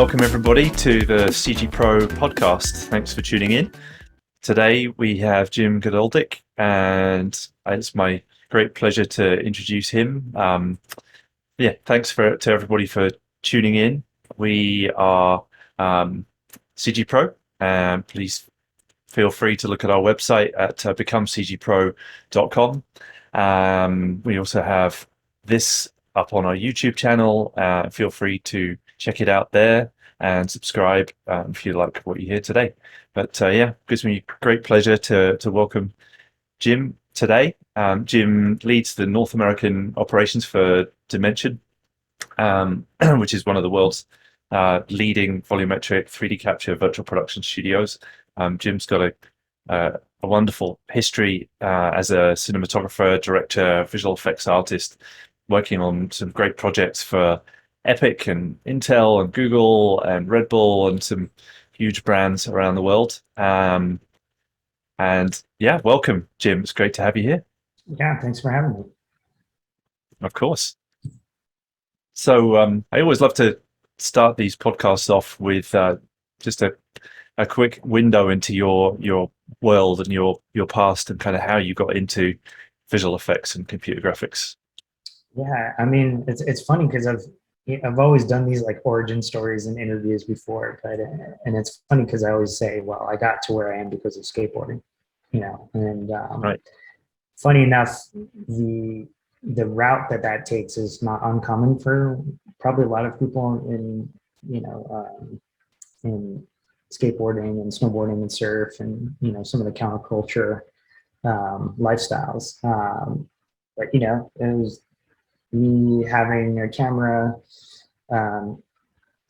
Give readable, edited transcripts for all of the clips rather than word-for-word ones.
welcome everybody to the CG Pro podcast. Thanks for tuning in. Today we have Jim Geduldick, and it's my great pleasure to introduce him. Thanks to everybody for tuning in. We are CG Pro, and please feel free to look at our website at becomecgpro.com. We also have this up on our YouTube channel. Feel free to check it out there and subscribe if you like what you hear today. But gives me great pleasure to welcome Jim today. Jim leads the North American operations for Dimension, which is one of the world's leading volumetric 3D capture virtual production studios. Jim's got a wonderful history as a cinematographer, director, visual effects artist, working on some great projects for Epic and Intel and Google and Red Bull and some huge brands around the world. Welcome, Jim. It's great to have you here. Yeah, thanks for having me. Of course. So I always love to start these podcasts off with just a quick window into your world and your past and kind of how you got into visual effects and computer graphics. Yeah, I mean, it's funny because I've always done these like origin stories in interviews before, and it's funny because I always say, well, I got to where I am because of skateboarding, and Right. Funny enough, the route that takes is not uncommon for probably a lot of people in skateboarding and snowboarding and surf and some of the counterculture lifestyles. But it was me having a camera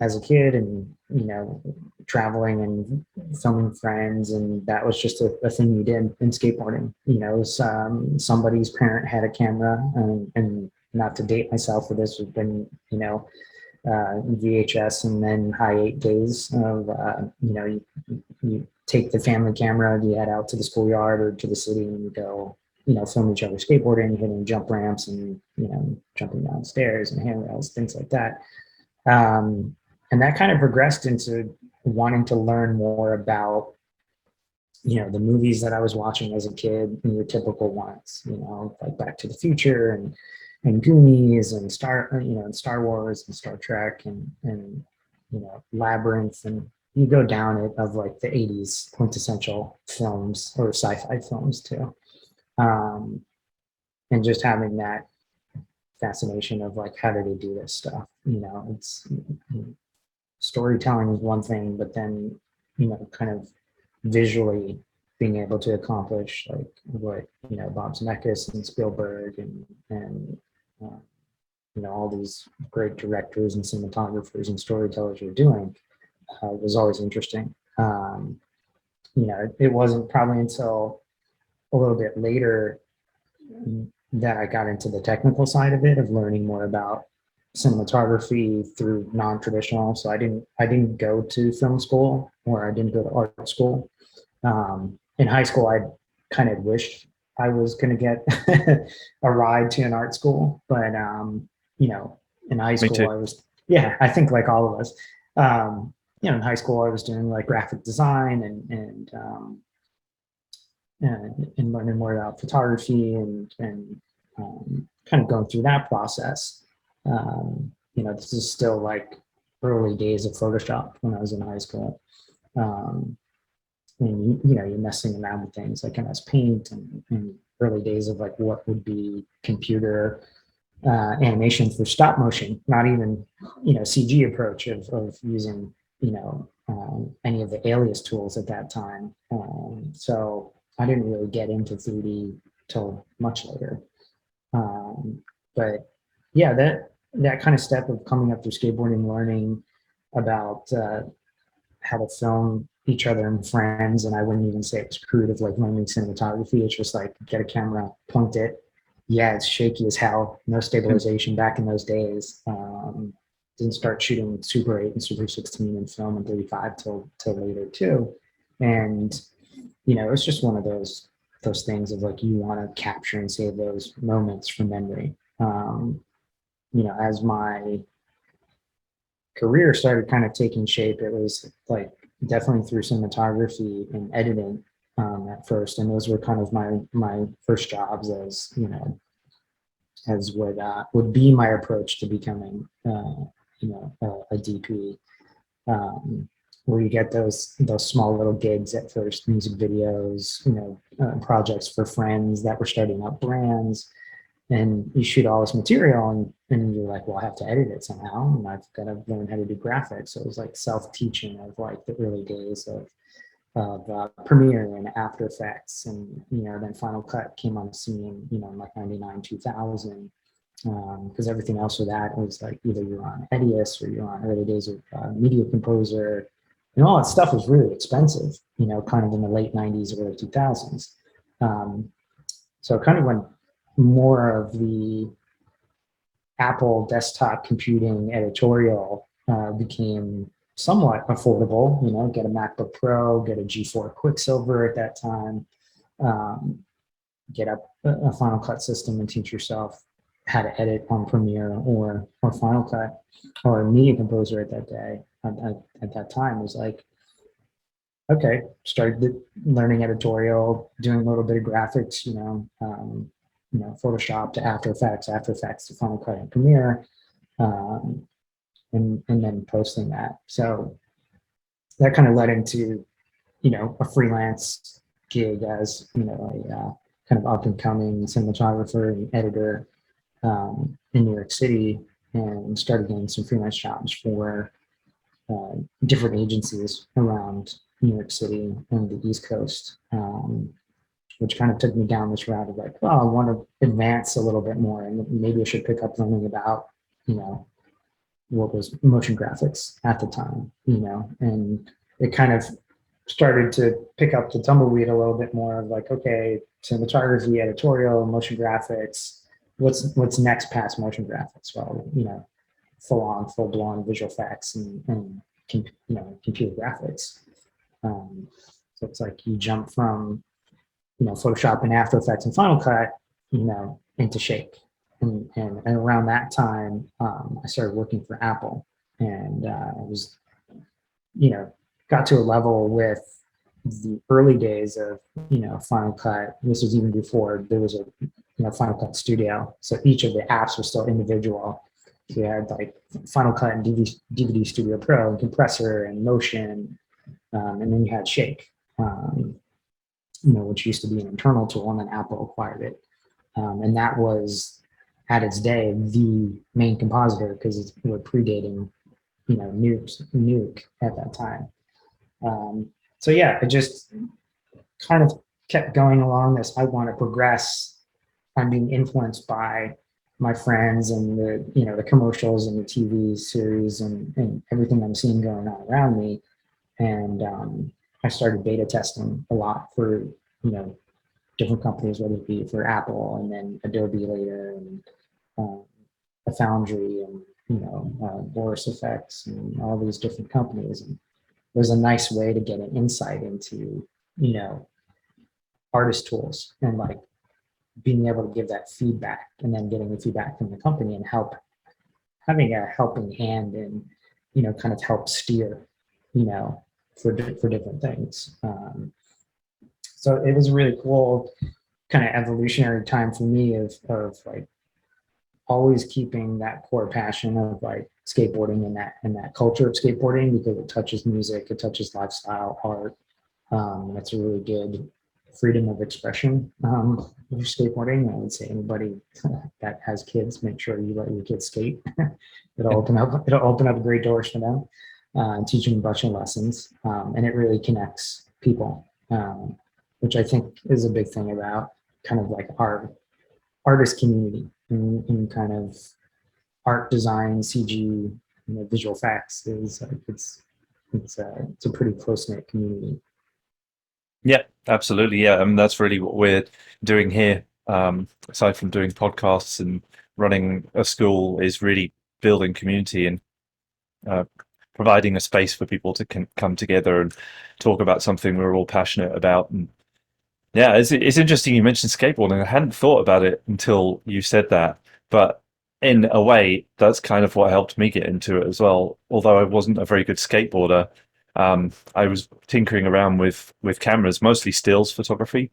as a kid and traveling and filming friends, and that was just a thing you did in skateboarding. It was somebody's parent had a camera, and not to date myself for this, have been VHS and then high 8 days of you take the family camera, you head out to the schoolyard or to the city, and you go film each other skateboarding, hitting jump ramps and, jumping down stairs and handrails, things like that. And that kind of progressed into wanting to learn more about, the movies that I was watching as a kid, and your typical ones, like Back to the Future and Goonies and Star Wars and Star Trek and Labyrinth, and you go down it of like the 80s quintessential films or sci-fi films too. And just having that fascination of like, how do they do this stuff? It's storytelling is one thing, but then, kind of visually being able to accomplish like what, Bob Zemeckis and Spielberg and all these great directors and cinematographers and storytellers are doing was always interesting. It wasn't probably until a little bit later that I got into the technical side of it, of learning more about cinematography through non-traditional. So I didn't go to film school, or I didn't go to art school. In high school, I kind of wished I was going to get a ride to an art school, but in high school I was, I think like all of us, in high school I was doing like graphic design and learning more about photography and kind of going through that process. This is still like early days of Photoshop when I was in high school. And you're messing around with things like MS Paint and early days of like what would be computer animation for stop motion, not even CG approach of using any of the alias tools at that time. So I didn't really get into 3D till much later. But yeah, that kind of step of coming up through skateboarding, learning about how to film each other and friends, and I wouldn't even say it was crude of like learning cinematography. It's just like get a camera, point it. Yeah, it's shaky as hell. No stabilization back in those days. Didn't start shooting Super 8 and Super 16 and film in 35 till later too. And it's just one of those things of like, you want to capture and save those moments from memory. As my career started kind of taking shape, it was like definitely through cinematography and editing at first, and those were kind of my first jobs as as would be my approach to becoming a DP, where you get those small little gigs at first, music videos, projects for friends that were starting up brands, and you shoot all this material, and you're like, well, I have to edit it somehow, and I've got to learn how to do graphics. So it was like self-teaching of like the early days of Premiere and After Effects, and then Final Cut came on the scene, in like 99, 2000, because everything else with that was like either you're on Edius or you're on early days of Media Composer, and all that stuff was really expensive, kind of in the late 90s, early 2000s. So kind of when more of the Apple desktop computing editorial became somewhat affordable, get a MacBook Pro, get a G4 Quicksilver at that time, um, get a Final Cut system and teach yourself how to edit on Premiere or Final Cut or Media Composer at that day. At that time was like, okay, started learning editorial, doing a little bit of graphics, Photoshop to After Effects, After Effects to Final Cut and Premiere, um, and then posting that. So that kind of led into, a freelance gig as, a kind of up and coming cinematographer and editor in New York City, and started getting some freelance jobs for different agencies around New York City and the East Coast, which kind of took me down this route of like, well, I want to advance a little bit more, and maybe I should pick up learning about, what was motion graphics at the time, and it kind of started to pick up the tumbleweed a little bit more of like, okay, cinematography, editorial, motion graphics. What's next past motion graphics? Well, full blown visual effects and computer graphics. So it's like you jump from Photoshop and After Effects and Final Cut, into Shake. And around that time, I started working for Apple, and it was, got to a level with the early days of, Final Cut. This was even before there was a, Final Cut Studio. So each of the apps was still individual. So you had like Final Cut and DVD Studio Pro and Compressor and Motion, and then you had Shake, which used to be an internal tool, and then Apple acquired it. And that was at its day the main compositor, because we were predating, Nuke at that time. So yeah, it just kind of kept going along this. I want to progress. I'm being influenced by my friends and the commercials and the TV series and everything I'm seeing going on around me. And I started beta testing a lot for different companies, whether it be for Apple and then Adobe later, and a Foundry, and Boris Effects, and all these different companies. And it was a nice way to get an insight into artist tools, and like being able to give that feedback, and then getting the feedback from the company, and having a helping hand, and kind of help steer for different things. So it was a really cool kind of evolutionary time for me of like always keeping that core passion of like skateboarding and that culture of skateboarding, because it touches music, it touches lifestyle, art. That's a really good freedom of expression with skateboarding. I would say anybody that has kids, make sure you let your kids skate. it'll open up great doors for them, and teach them a bunch of lessons, and it really connects people, which I think is a big thing about kind of like our artist community in kind of art design, CG, visual effects. Is like it's a pretty close knit community. Yeah, absolutely. Yeah, that's really what we're doing here. Aside from doing podcasts and running a school, is really building community and uh, providing a space for people to come together and talk about something we're all passionate about. And yeah, it's interesting you mentioned skateboarding. I hadn't thought about it until you said that, but in a way, that's kind of what helped me get into it as well. Although I wasn't a very good skateboarder, I was tinkering around with cameras, mostly stills photography,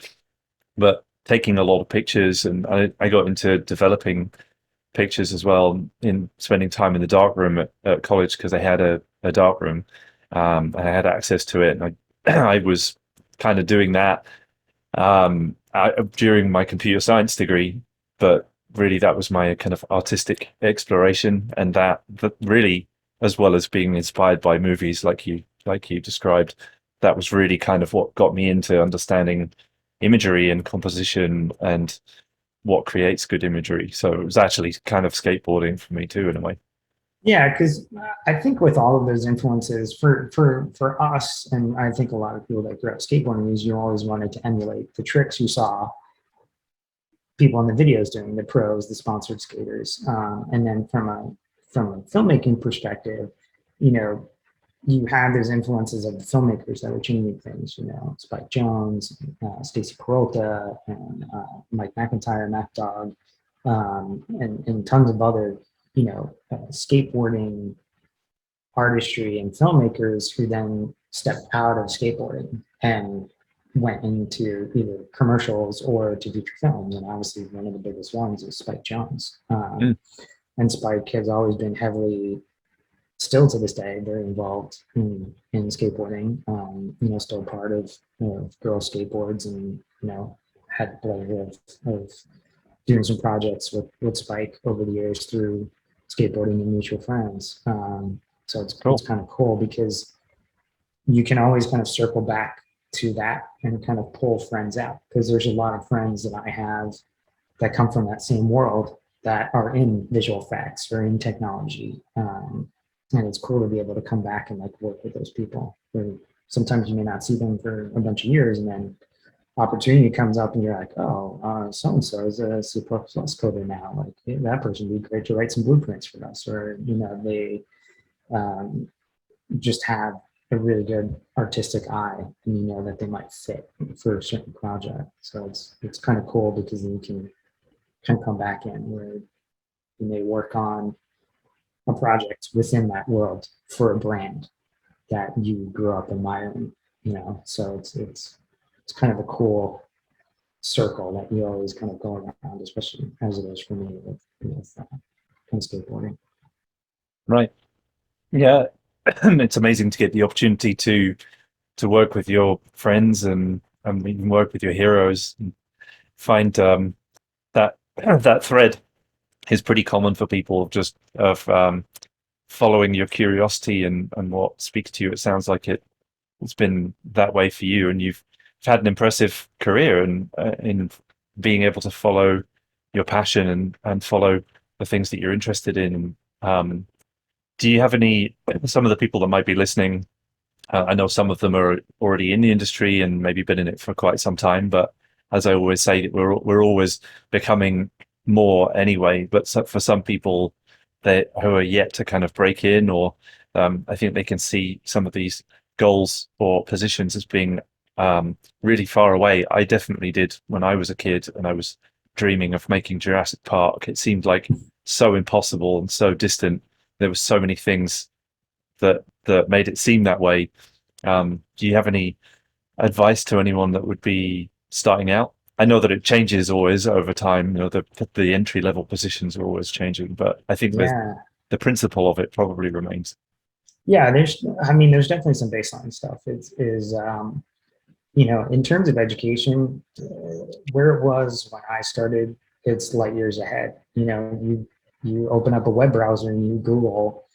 but taking a lot of pictures, and I got into developing pictures as well in spending time in the dark room at college because I had a dark room. I had access to it, and I I was kind of doing that during my computer science degree, but really that was my kind of artistic exploration, and that really, as well as being inspired by movies like you described, that was really kind of what got me into understanding imagery and composition and what creates good imagery. So it was actually kind of skateboarding for me too, in a way. Yeah, because I think with all of those influences for us, and I think a lot of people that grew up skateboarding, is you always wanted to emulate the tricks you saw people in the videos doing, the pros, the sponsored skaters, and then from a filmmaking perspective, you know, you have those influences of the filmmakers that were changing things. You know, Spike Jonze, Stacy Peralta, and Mike McIntyre, Mac Dog, and tons of other skateboarding artistry and filmmakers who then stepped out of skateboarding and went into either commercials or to feature films. And obviously, one of the biggest ones is Spike Jonze. Mm, And Spike has always been heavily, still to this day, very involved in skateboarding. Still part of Girl Skateboards, and had the pleasure of doing some projects with Spike over the years through skateboarding and mutual friends. So it's cool. kind of cool because you can always kind of circle back to that and kind of pull friends out, because there's a lot of friends that I have that come from that same world that are in visual effects or in technology. And it's cool to be able to come back and like work with those people. Where sometimes you may not see them for a bunch of years, and then opportunity comes up and you're like, oh, so and so is a C++ coder now. Like, yeah, that person would be great to write some blueprints for us, or they um, just have a really good artistic eye, and you know that they might fit for a certain project. So it's kind of cool because then you can come back in where you may work on a project within that world for a brand that you grew up admiring. So it's kind of a cool circle that you always kind of go around, especially as it is for me with kind of skateboarding. Right. Yeah. It's amazing to get the opportunity to work with your friends and even work with your heroes and find that that thread is pretty common for people just of following your curiosity and what speaks to you. It sounds like it's been that way for you, and you've had an impressive career in being able to follow your passion and follow the things that you're interested in. Do you have any some of the people that might be listening? I know some of them are already in the industry and maybe been in it for quite some time, but as I always say, we're always becoming more anyway. But for some people that who are yet to kind of break in, or I think they can see some of these goals or positions as being really far away. I definitely did when I was a kid and I was dreaming of making Jurassic Park. It seemed like so impossible and so distant. There were so many things that made it seem that way. Do you have any advice to anyone that would be starting out? I know that it changes always over time. You know, the entry level positions are always changing, but I think Yeah. the principle of it probably remains. Yeah, there's definitely some baseline stuff. It's is in terms of education, where it was when I started, it's light years ahead. You open up a web browser and you Google,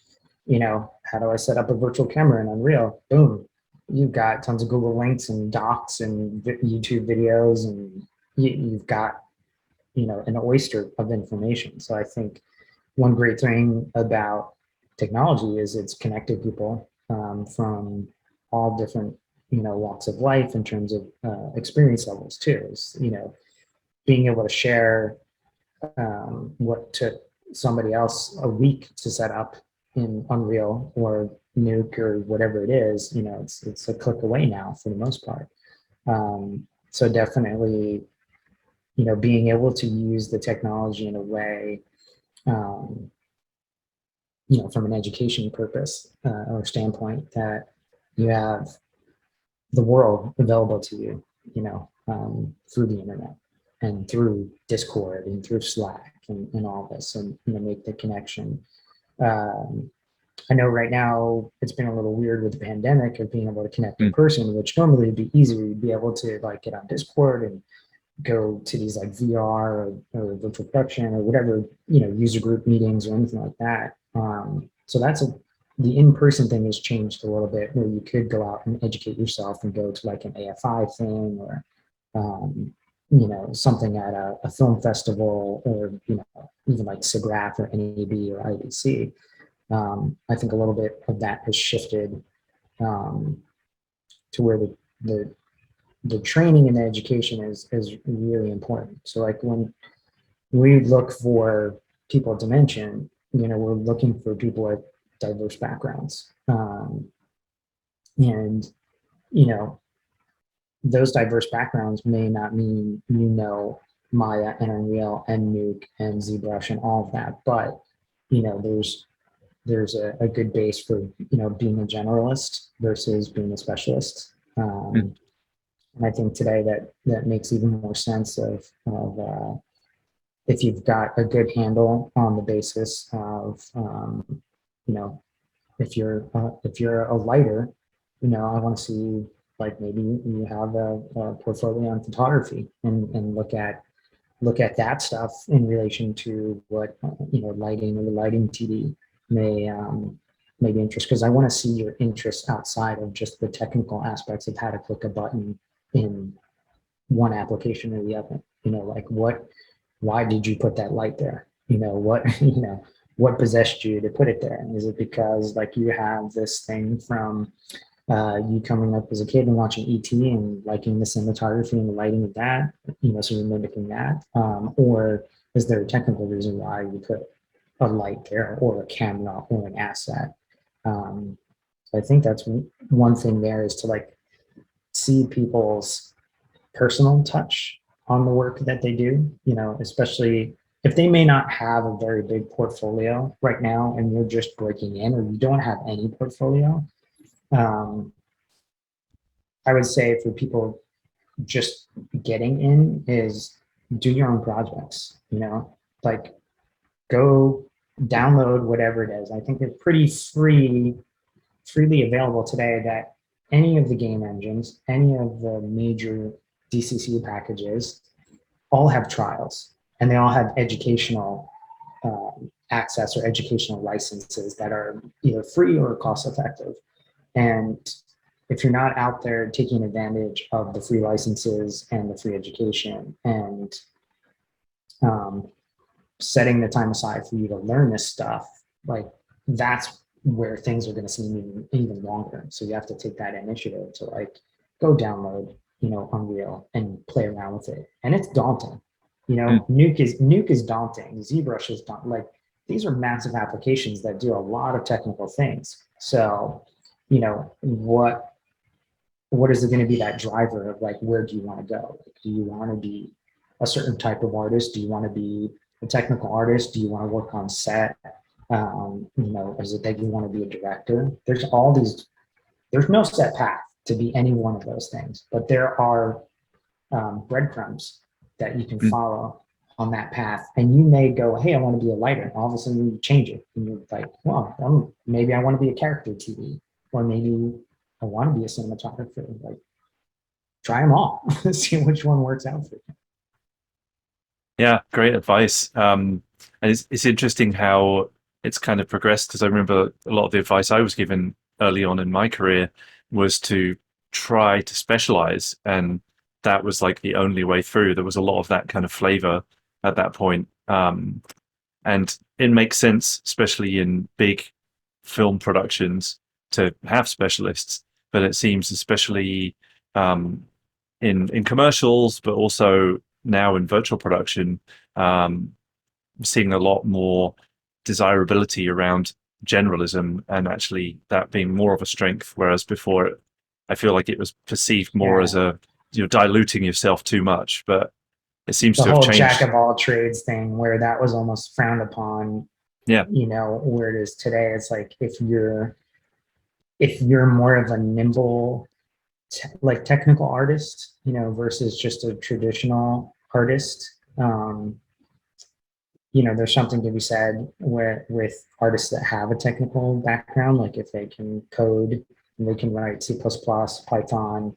how do I set up a virtual camera in Unreal? Boom, you've got tons of Google links and docs and YouTube videos, and you've got an oyster of information. So I think one great thing about technology is it's connected people from all different walks of life in terms of experience levels too. Is being able to share what took somebody else a week to set up in Unreal or Nuke or whatever it is. It's a click away now for the most part. So definitely, being able to use the technology in a way um, from an education purpose or standpoint, that you have the world available to you, through the internet and through Discord and through Slack and all this, and make the connection. Um, I know right now it's been a little weird with the pandemic of being able to connect in Mm, person, which normally would be easier. You'd be able to like get on Discord and go to these like VR or virtual production or whatever, user group meetings or anything like that. So the in-person thing has changed a little bit, where you could go out and educate yourself and go to like an AFI thing, or something at a film festival, or even like SIGGRAPH or NAB or IBC. I think a little bit of that has shifted, um, to where the the training and the education is really important. So like when we look for people with dementia, we're looking for people with diverse backgrounds. And, you know, those diverse backgrounds may not mean, Maya and Unreal and Nuke and ZBrush and all of that, but, there's a good base for, being a generalist versus being a specialist. mm, And I think today that makes even more sense of if you've got a good handle on the basis of, you know, if you're a lighter, I want to see, like, maybe you have a portfolio on photography, and look at that stuff in relation to what, lighting or lighting TD may may be interest, because I want to see your interests outside of just the technical aspects of how to click a button in one application or the other. Like, why did you put that light there? What possessed you to put it there? And is it because, like, you have this thing from you coming up as a kid and watching ET and liking the cinematography and the lighting of that, so you're mimicking that? Or is there a technical reason why you put a light there, or a camera, or an asset? So I think that's one thing there, is to like see people's personal touch on the work that they do, especially if they may not have a very big portfolio right now and you're just breaking in, or you don't have any portfolio. Um, I would say for people just getting in, is do your own projects, like go download whatever it is. I think they're pretty freely available today, that any of the game engines, any of the major DCC packages, all have trials, and they all have educational access or educational licenses that are either free or cost effective. And if you're not out there taking advantage of the free licenses and the free education, and um, setting the time aside for you to learn this stuff, like, that's where things are going to seem even longer. So you have to take that initiative to, like, go download, Unreal, and play around with it. And it's daunting. mm. Nuke is daunting. ZBrush is daunting. Like, these are massive applications that do a lot of technical things. So, what is it going to be, that driver of, like, where do you want to go? Like, do you want to be a certain type of artist? Do you want to be a technical artist? Do you want to work on set? Is it that you want to be a director? There's no set path to be any one of those things, but there are breadcrumbs that you can Mm. follow on that path. And you may go, hey, I want to be a lighter. And all of a sudden you change it. And you're like, well, maybe I want to be a character TV, or maybe I want to be a cinematographer. Like, try them all, see which one works out for you. Yeah, great advice. And it's interesting how it's kind of progressed, because I remember a lot of the advice I was given early on in my career was to try to specialize, and that was like the only way through. There was a lot of that kind of flavor at that point. And it makes sense, especially in big film productions, to have specialists. But it seems, especially um, in commercials, but also now in virtual production, um, seeing a lot more desirability around generalism, and actually that being more of a strength. Whereas before, I feel like it was perceived more as Yeah. a, you're diluting yourself too much. But it seems The to have whole jack changed. of all trades thing, where that was almost frowned upon, Yeah, where it is today, it's like if you're more of a nimble like technical artist, versus just a traditional artist. There's something to be said with artists that have a technical background, like if they can code and they can write C++, Python.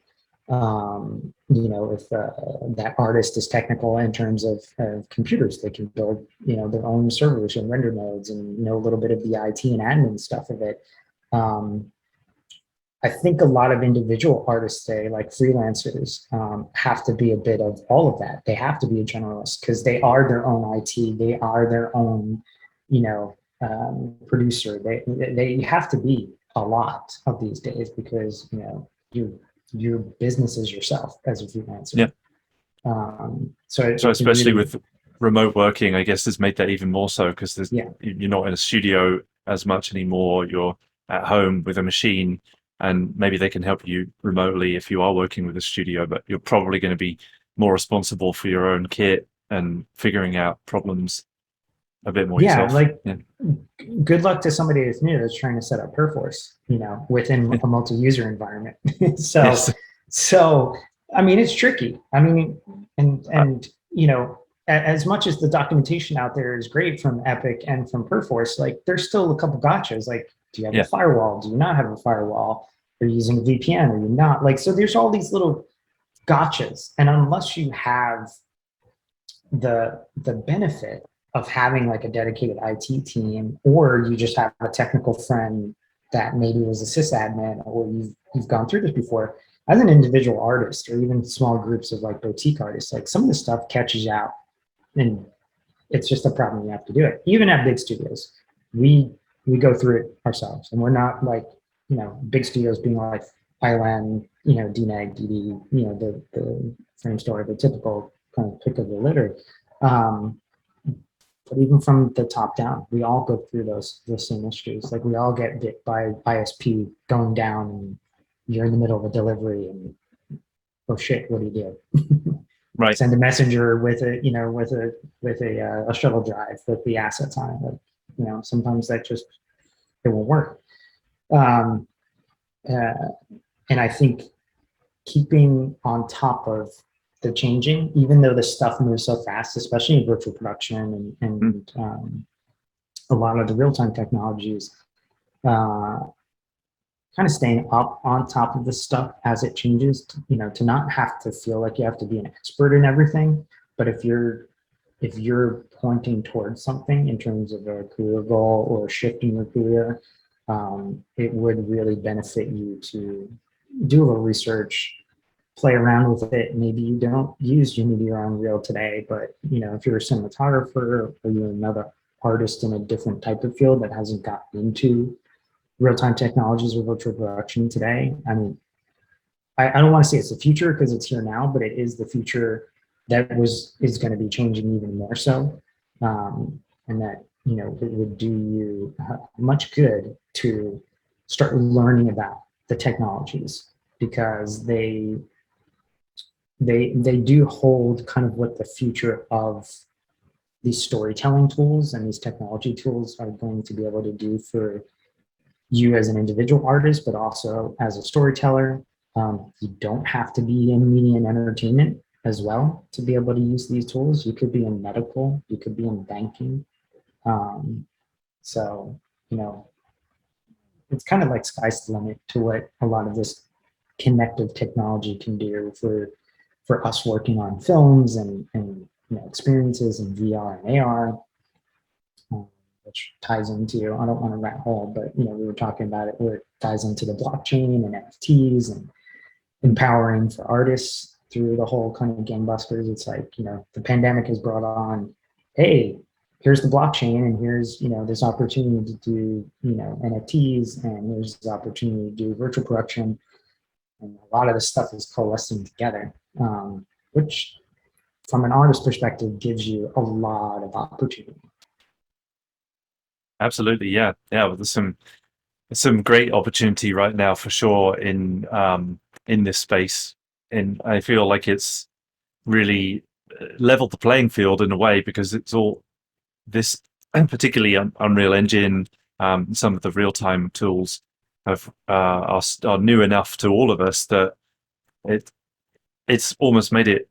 If that artist is technical in terms of computers, they can build, their own servers and render nodes and know a little bit of the IT and admin stuff of it. Um, I think a lot of individual artists today, like freelancers, have to be a bit of all of that. They have to be a generalist because they are their own IT. They are their own, producer. They have to be a lot of these days because your business is yourself as a yeah. freelancer. So So it can especially really, with remote working, I guess has made that even more so because yeah, you're not in a studio as much anymore. You're at home with a machine, and maybe they can help you remotely if you are working with a studio. But you're probably going to be more responsible for your own kit and figuring out problems a bit more yeah, yourself. like Yeah. good luck to somebody that's new that's trying to set up Perforce, within a multi-user environment. so, Yes. so I mean, it's tricky. I mean, and Uh, and as much as the documentation out there is great from Epic and from Perforce, like there's still a couple gotchas. Like, do you have a yeah. firewall? Do you not have a firewall? Are you using a VPN? Are you not? Like, so there's all these little gotchas, and unless you have the benefit of having like a dedicated IT team, or you just have a technical friend that maybe was a sysadmin, or you've gone through this before. As an individual artist, or even small groups of like boutique artists, like some of this stuff catches you out, and it's just a problem. You have to do it. Even at big studios, we we go through it ourselves, and we're not like big studios being like ILM, DNAG, DD, the frame story, the typical kind of pick of the litter. Um, but even from the top down, we all go through those same issues. Like we all get bit by ISP going down, and you're in the middle of a delivery, and oh shit, what do you do? Right. Send a messenger with a shuttle drive with the assets on it. Like, sometimes that just it won't work. Um, uh, and I think keeping on top of the changing, even though the stuff moves so fast, especially in virtual production Mm. and a lot of the real time technologies, uh, kind of staying up on top of this stuff as it changes, to not have to feel like you have to be an expert in everything. But if you're pointing towards something in terms of a career goal or shifting your career, it would really benefit you to do a little research, play around with it. Maybe you don't use Unity or Unreal today, but if you're a cinematographer or you're another artist in a different type of field that hasn't gotten into real-time technologies or virtual production today, I mean, I don't want to say it's the future because it's here now, but it is the future that is going to be changing even more so, and that it would do you much good to start learning about the technologies because they do hold kind of what the future of these storytelling tools and these technology tools are going to be able to do for you as an individual artist, but also as a storyteller. You don't have to be in media and entertainment as well to be able to use these tools. You could be in medical, you could be in banking. Um, so, you know, it's kind of like sky's the limit to what a lot of this connective technology can do for us working on films and experiences in VR and AR, which ties into, I don't want to rat hole, but we were talking about it where it ties into the blockchain and NFTs and empowering for artists through the whole kind of gangbusters. It's like, the pandemic has brought on, hey, here's the blockchain and here's, this opportunity to do, NFTs and there's this opportunity to do virtual production. And a lot of this stuff is coalescing together, which from an artist perspective gives you a lot of opportunity. Absolutely. Yeah. Yeah. Well, there's some great opportunity right now for sure in this space, and I feel like it's really leveled the playing field in a way, because it's all this, and particularly Unreal Engine, some of the real time tools are new enough to all of us that it it's almost made it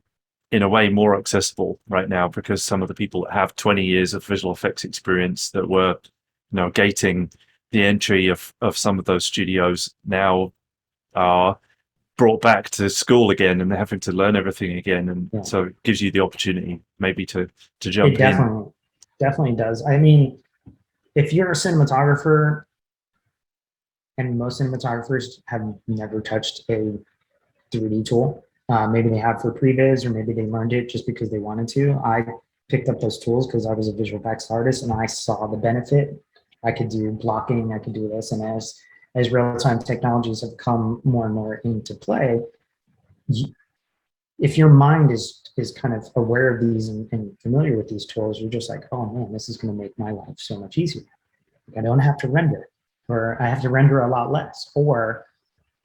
in a way more accessible right now, because some of the people that have 20 years of visual effects experience that were, gating the entry of some of those studios now are brought back to school again, and they're having to learn everything again, and Yeah, so it gives you the opportunity maybe to it jump in. definitely does. I mean, if you're a cinematographer, and most cinematographers have never touched a 3D tool. Maybe they have for previs, or maybe they learned it just because they wanted to. I picked up those tools because I was a visual effects artist and I saw the benefit. I could do blocking, I could do this, and as real-time technologies have come more and more into play, if your mind is kind of aware of these and familiar with these tools, you're just like, oh man, this is going to make my life so much easier. Like, I don't have to render, or I have to render a lot less, or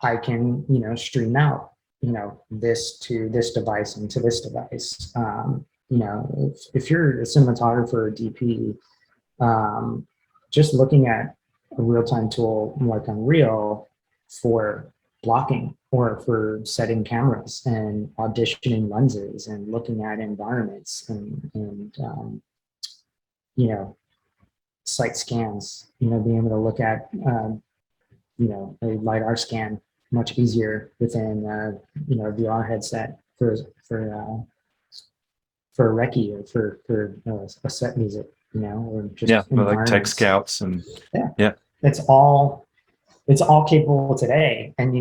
I can, stream out, this to this device and to this device. If you're a cinematographer or DP, just looking at a real-time tool like Unreal for blocking, or for setting cameras and auditioning lenses and looking at environments and site scans, being able to look at a LiDAR scan much easier within a VR headset for uh, for a recce, or for a set visit, or Yeah, just but like tech environments. scouts and Yeah, yeah, it's all capable today, and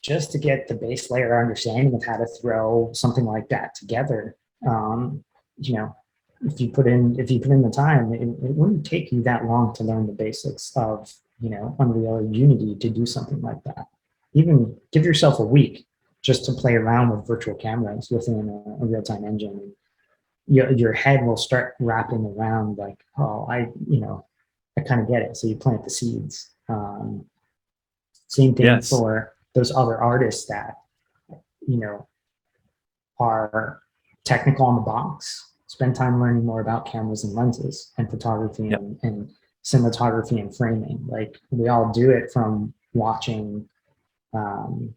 just to get the base layer understanding of how to throw something like that together, um, you know, if you put in the time, it wouldn't take you that long to learn the basics of Unreal or Unity to do something like that. Even give yourself a week just to play around with virtual cameras within a real-time engine. Your head will start wrapping around like, oh, I kind of get it. So you plant the seeds. Same thing yes, for those other artists that you know are technical on the box. Spend time learning more about cameras and lenses and photography yeah, and cinematography and framing. Like, we all do it from watching um,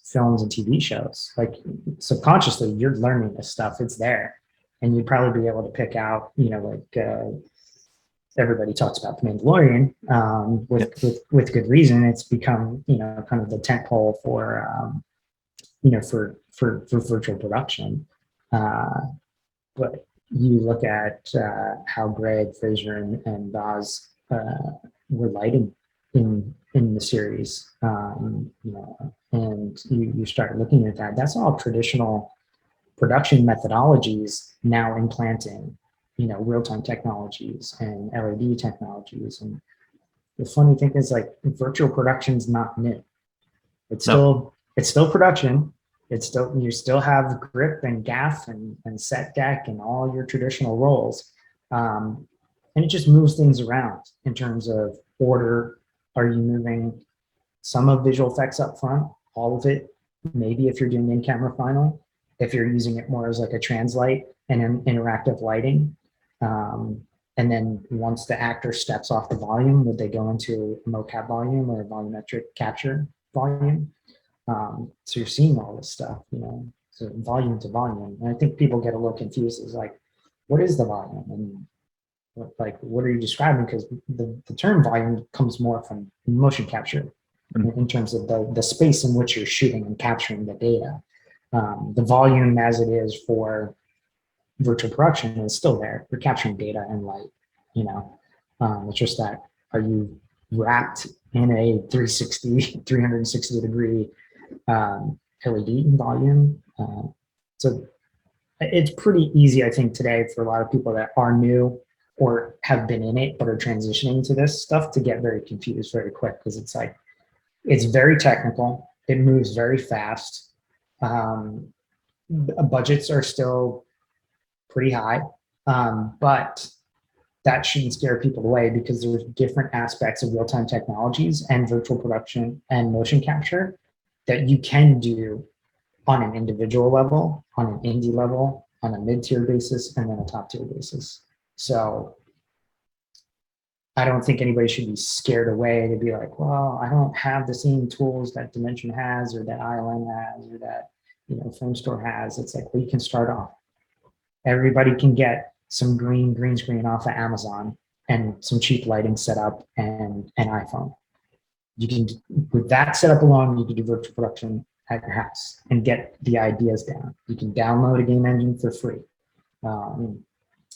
films and TV shows. Like, subconsciously, you're learning this stuff. It's there, and you'd probably be able to pick out, everybody talks about the Mandalorian, yeah, with good reason. It's become kind of the tentpole for for virtual production. Uh, but you look at how Greg Fraser and Boz were lighting in the series, and you start looking at that. That's all traditional production methodologies now implanting, real-time technologies and LED technologies. And the funny thing is, like, virtual production's not new. no, It's still production. You still have grip and gaff and set deck and all your traditional roles. And it just moves things around in terms of order. Are you moving some of visual effects up front, all of it? Maybe if you're doing in-camera final, if you're using it more as like a translite and an interactive lighting. Um, and then once the actor steps off the volume, would they go into a mocap volume or a volumetric capture volume? So you're seeing all this stuff, so volume to volume. And I think people get a little confused. Is like, what is the volume? And like, what are you describing? Because the term volume comes more from motion capture mm, in terms of the space in which you're shooting and capturing the data. The volume, as it is for virtual production, is still there. You're capturing data and light, you know. It's just that, are you wrapped in a 360 degree LED volume? So it's pretty easy, I think, today for a lot of people that are new or have been in it but are transitioning to this stuff to get very confused very quick, because it's like, it's very technical. It moves very fast. Um, Budgets are still pretty high, but that shouldn't scare people away, because there's different aspects of real-time technologies and virtual production and motion capture that you can do on an individual level, on an indie level, on a mid-tier basis and then a top-tier basis. So I don't think anybody should be scared away to be like, well, I don't have the same tools that Dimension has or that ILM has or that, Film Store has. It's like, we can start off. Everybody can get some green screen off of Amazon and some cheap lighting set up and an iPhone. You can, with that setup alone, you can do virtual production at your house and get the ideas down. You can download a game engine for free. Um,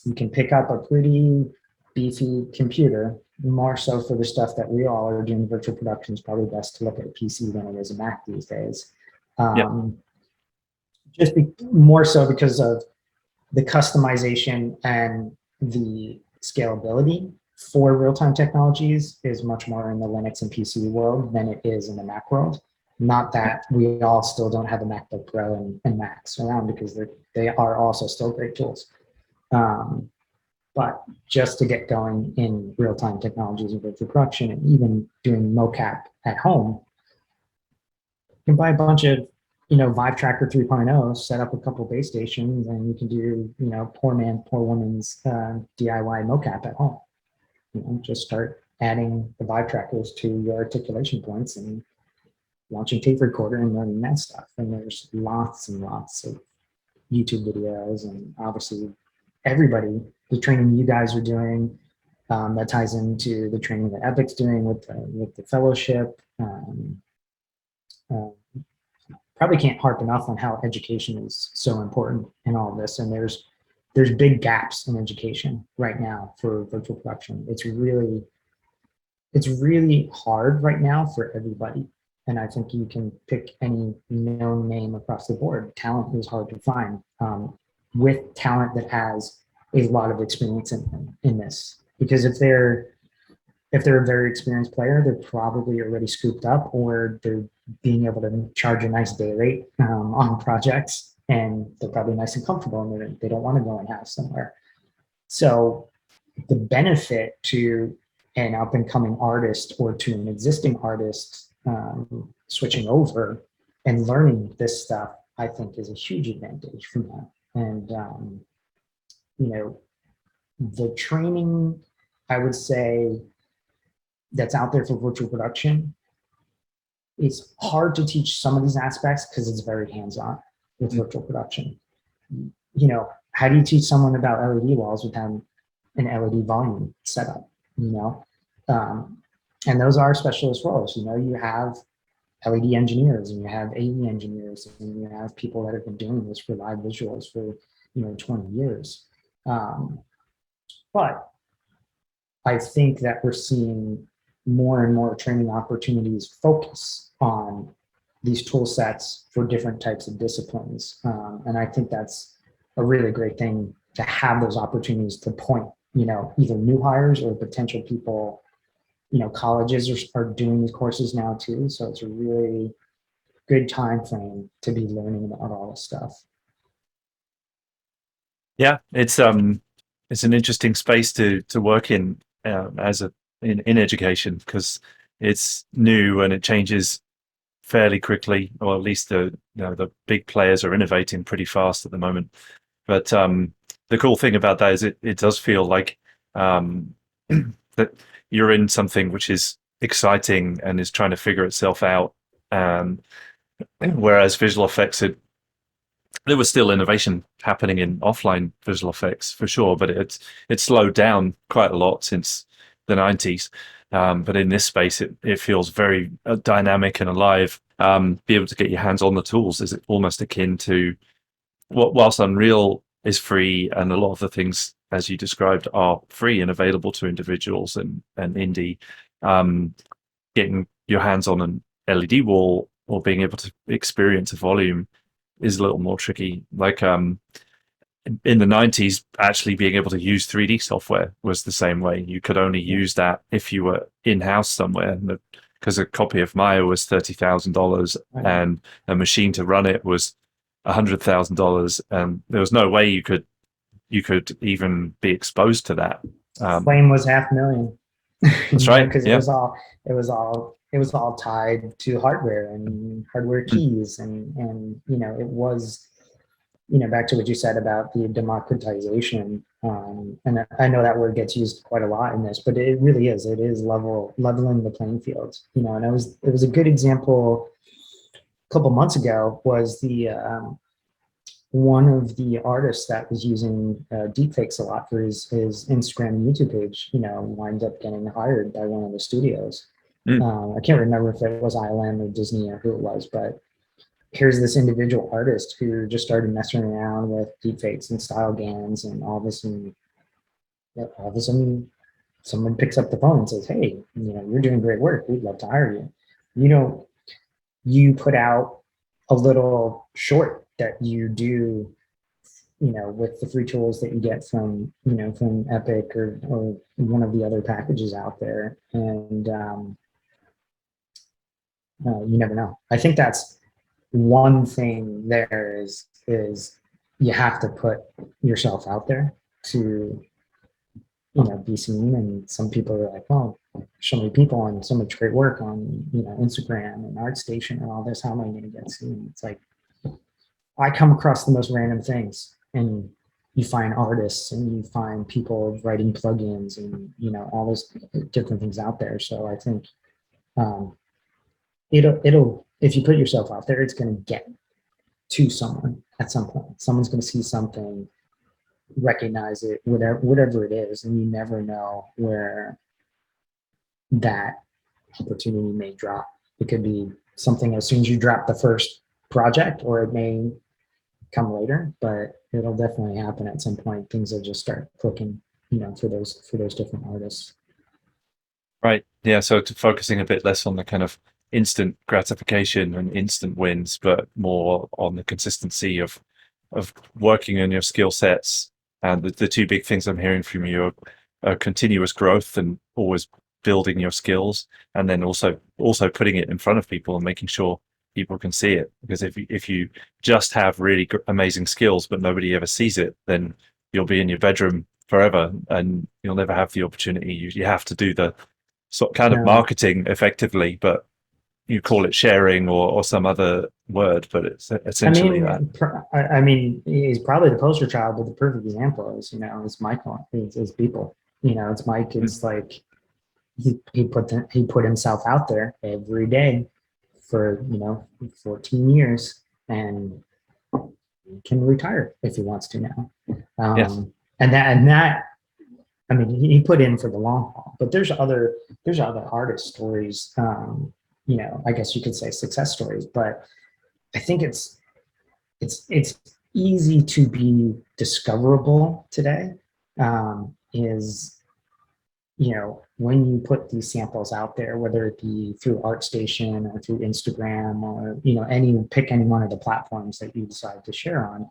you can pick up a pretty beefy computer, more so for the stuff that we all are doing virtual production. It's probably best to look at a PC than it is a Mac these days. Yeah. More so because of the customization and the scalability for real-time technologies is much more in the Linux and PC world than it is in the Mac world. Not that we all still don't have a MacBook Pro and Macs around, because they are also still great tools. But just to get going in real-time technologies and virtual production and even doing mocap at home, you can buy a bunch of Vive Tracker 3.0, set up a couple of base stations, and you can do, poor man, poor woman's DIY mocap at home. Just start adding the Vive trackers to your articulation points and launching tape recorder and learning that stuff. And there's lots and lots of YouTube videos, and obviously everybody, the training you guys are doing, that ties into the training that Epic's doing with the fellowship. Probably can't harp enough on how education is so important in all of this. And there's big gaps in education right now for virtual production. It's really hard right now for everybody. And I think you can pick any known name across the board. Talent is hard to find, with talent that has a lot of experience in this. Because if they're a very experienced player, they're probably already scooped up, or they're being able to charge a nice day rate on projects, and they're probably nice and comfortable, and they don't want to go in-house somewhere. So the benefit to an up-and-coming artist or to an existing artist switching over and learning this stuff, I think, is a huge advantage from that. And the training, I would say, that's out there for virtual production, it's hard to teach some of these aspects because it's very hands-on with virtual production. How do you teach someone about LED walls without an LED volume setup? And those are specialist roles. You have LED engineers, and you have AE engineers, and you have people that have been doing this for live visuals for 20 years. But I think that we're seeing more and more training opportunities focus on these tool sets for different types of disciplines. And I think that's a really great thing, to have those opportunities to point, either new hires or potential people. Colleges are doing these courses now too. So it's a really good time frame to be learning about all this stuff. Yeah, it's an interesting space to work in, in education, because it's new and it changes fairly quickly, or at least the big players are innovating pretty fast at the moment. But the cool thing about that is it does feel like that you're in something which is exciting and is trying to figure itself out. Whereas visual effects, there was still innovation happening in offline visual effects for sure, but it's slowed down quite a lot since the 90s. But in this space, it feels very dynamic and alive. Be able to get your hands on the tools is almost akin to whilst Unreal is free, and a lot of the things, as you described, are free and available to individuals and indie. Getting your hands on an LED wall or being able to experience a volume is a little more tricky. Like in the 90s, actually being able to use 3D software was the same way. You could only use that if you were in-house somewhere, because a copy of Maya was $30,000 and a machine to run it was $100,000, and there was no way you could even be exposed to that. Flame was $500,000. That's right. Because it was all tied to hardware and hardware keys, and it was back to what you said about the democratization, and I know that word gets used quite a lot in this, but it really is. It is leveling the playing field. And it was a good example a couple months ago was the one of the artists that was using deepfakes a lot for his Instagram and YouTube page, winds up getting hired by one of the studios. Mm. I can't remember if it was ILM or Disney or who it was, but here's this individual artist who just started messing around with deepfakes and style GANs and all this, and all of a sudden someone picks up the phone and says, "Hey, you're doing great work. We'd love to hire you." You know, you put out a little short that you do, with the free tools that you get from Epic or one of the other packages out there, and you never know. I think that's one thing. There is you have to put yourself out there to be seen. And some people are like, "Well, so many people and so much great work on Instagram and ArtStation and all this. How am I going to get seen?" It's like I come across the most random things, and you find artists and you find people writing plugins and all those different things out there. So I think um, it'll if you put yourself out there, it's going to get to someone at some point. Someone's going to see something, recognize it, whatever it is, and you never know where that opportunity may drop. It could be something as soon as you drop the first project, or it may come later, but it'll definitely happen at some point. Things will just start clicking, for those different artists. Right. Yeah. So focusing a bit less on the kind of instant gratification and instant wins, but more on the consistency of working on your skill sets. And the two big things I'm hearing from you are continuous growth and always building your skills, and then also putting it in front of people and making sure people can see it. Because if you just have really amazing skills but nobody ever sees it, then you'll be in your bedroom forever and you'll never have the opportunity. You have to do the sort kind of No, marketing effectively, but you call it sharing or some other word, but it's I essentially that. mean, I mean, he's probably the poster child, but the perfect example is Michael. Is people. It's Mike. Mm. It's like he put himself out there every day for 14 years, and he can retire if he wants to now. Yes. And that I mean, he put in for the long haul. But there's other artist stories. I guess you could say success stories, but I think it's easy to be discoverable today. Is when you put these samples out there, whether it be through ArtStation or through Instagram or pick any one of the platforms that you decide to share on.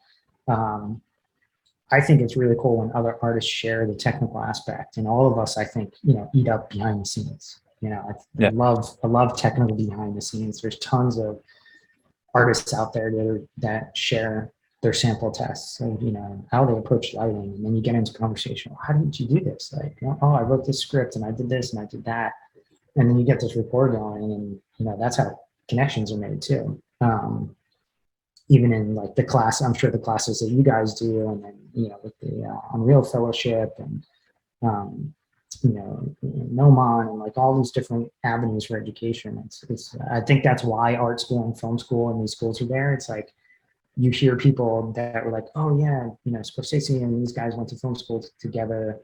I think it's really cool when other artists share the technical aspect, and all of us, I think, eat up behind the scenes. Yeah. I love technical behind the scenes. There's tons of artists out there that share their sample tests and how they approach lighting, and then you get into conversation. Well, how did you do this? Like, oh, I wrote this script and I did this and I did that, and then you get this rapport going, and that's how connections are made too. Even in like the class, I'm sure the classes that you guys do, and then with the Unreal Fellowship and Nomon and like all these different avenues for education. It's I think that's why art school and film school and these schools are there. It's like you hear people that were like, oh yeah, Scorsese and these guys went to film school together,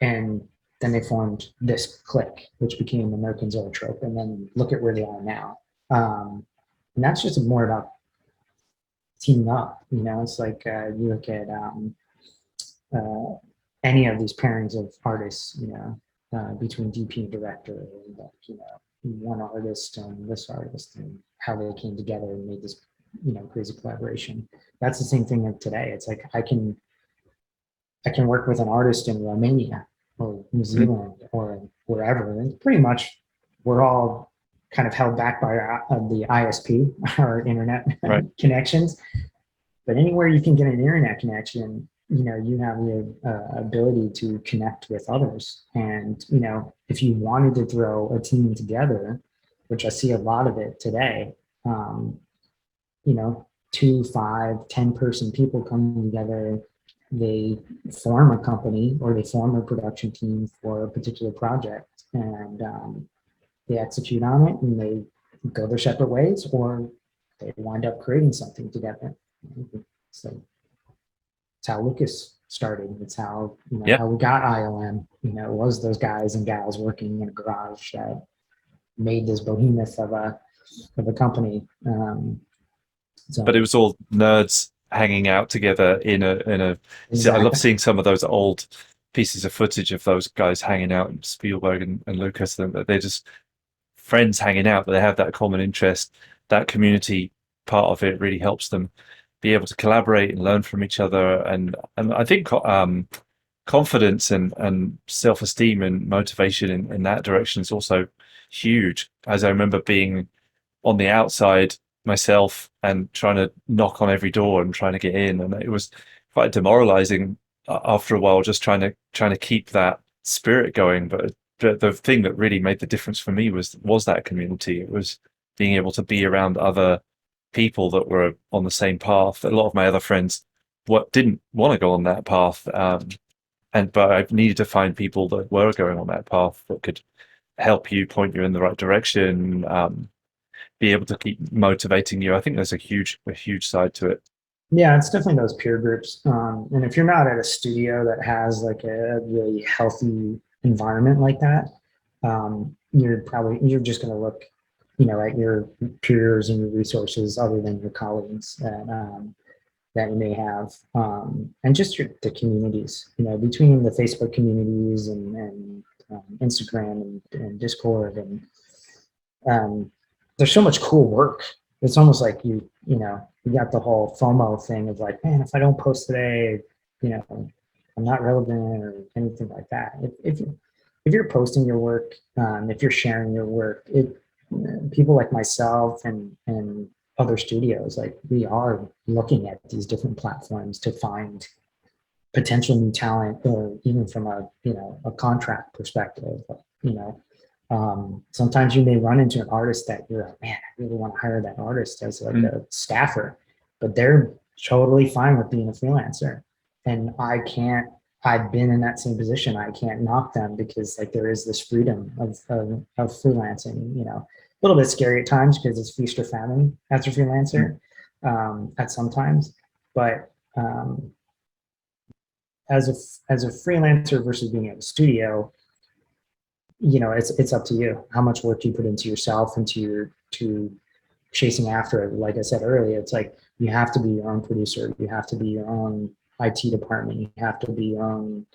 and then they formed this clique, which became American Zoetrope, and then look at where they are now. And that's just more about teaming up. It's like you look at uh, any of these pairings of artists, between DP and director, and one artist and this artist, and how they came together and made this crazy collaboration. That's the same thing of today. It's like I can work with an artist in Romania or New Mm. Zealand or wherever, and pretty much we're all kind of held back by the ISP, our internet Right. connections. But anywhere you can get an internet connection, you have the ability to connect with others. And if you wanted to throw a team together, which I see a lot of it today, um, 2, 5, 10 person people coming together. They form a company or they form a production team for a particular project, and they execute on it, and they go their separate ways, or they wind up creating something together. So it's how Lucas started. It's how, Yeah, how we got ILM. It was those guys and gals working in a garage that made this behemoth of a company. but it So was all nerds hanging out together in a. See, I love exactly. seeing some of those old pieces of footage of those guys hanging out, and Spielberg and Lucas. And they're just friends hanging out, but they have that common interest. That community part of it really helps them be able to collaborate and learn from each other. And I think confidence and self esteem and motivation in that direction is also huge. As I remember being on the outside myself and trying to knock on every door and trying to get in, and it was quite demoralizing after a while, just trying to keep that spirit going. But the thing that really made the difference for me was that community. It was being able to be around other people that were on the same path. A lot of my other friends what didn't want to go on that path, but I needed to find people that were going on that path that could help you, point you in the right direction, be able to keep motivating you. I think there's a huge side to it. Yeah, it's definitely those peer groups. And if you're not at a studio that has like a really healthy environment like that, you're just going to look, at your peers and your resources other than your colleagues that you may have, and just the communities. Between the Facebook communities and Instagram and Discord and there's so much cool work. It's almost like you got the whole FOMO thing of like, man, if I don't post today, you know, I'm not relevant or anything like that. If you're posting your work, if you're sharing your work, people like myself and other studios, like we are looking at these different platforms to find potential new talent, or even from a contract perspective. Sometimes you may run into an artist that you're like, man, I really want to hire that artist as like Mm, a staffer, but they're totally fine with being a freelancer. And I've been in that same position. I can't knock them because like there is this freedom of freelancing, a little bit scary at times because it's feast or famine as a mm. freelancer at sometimes. But as a freelancer versus being at a studio, it's up to you how much work you put into yourself, to chasing after it. Like I said earlier, it's like you have to be your own producer, you have to be your own IT department, you have to be your own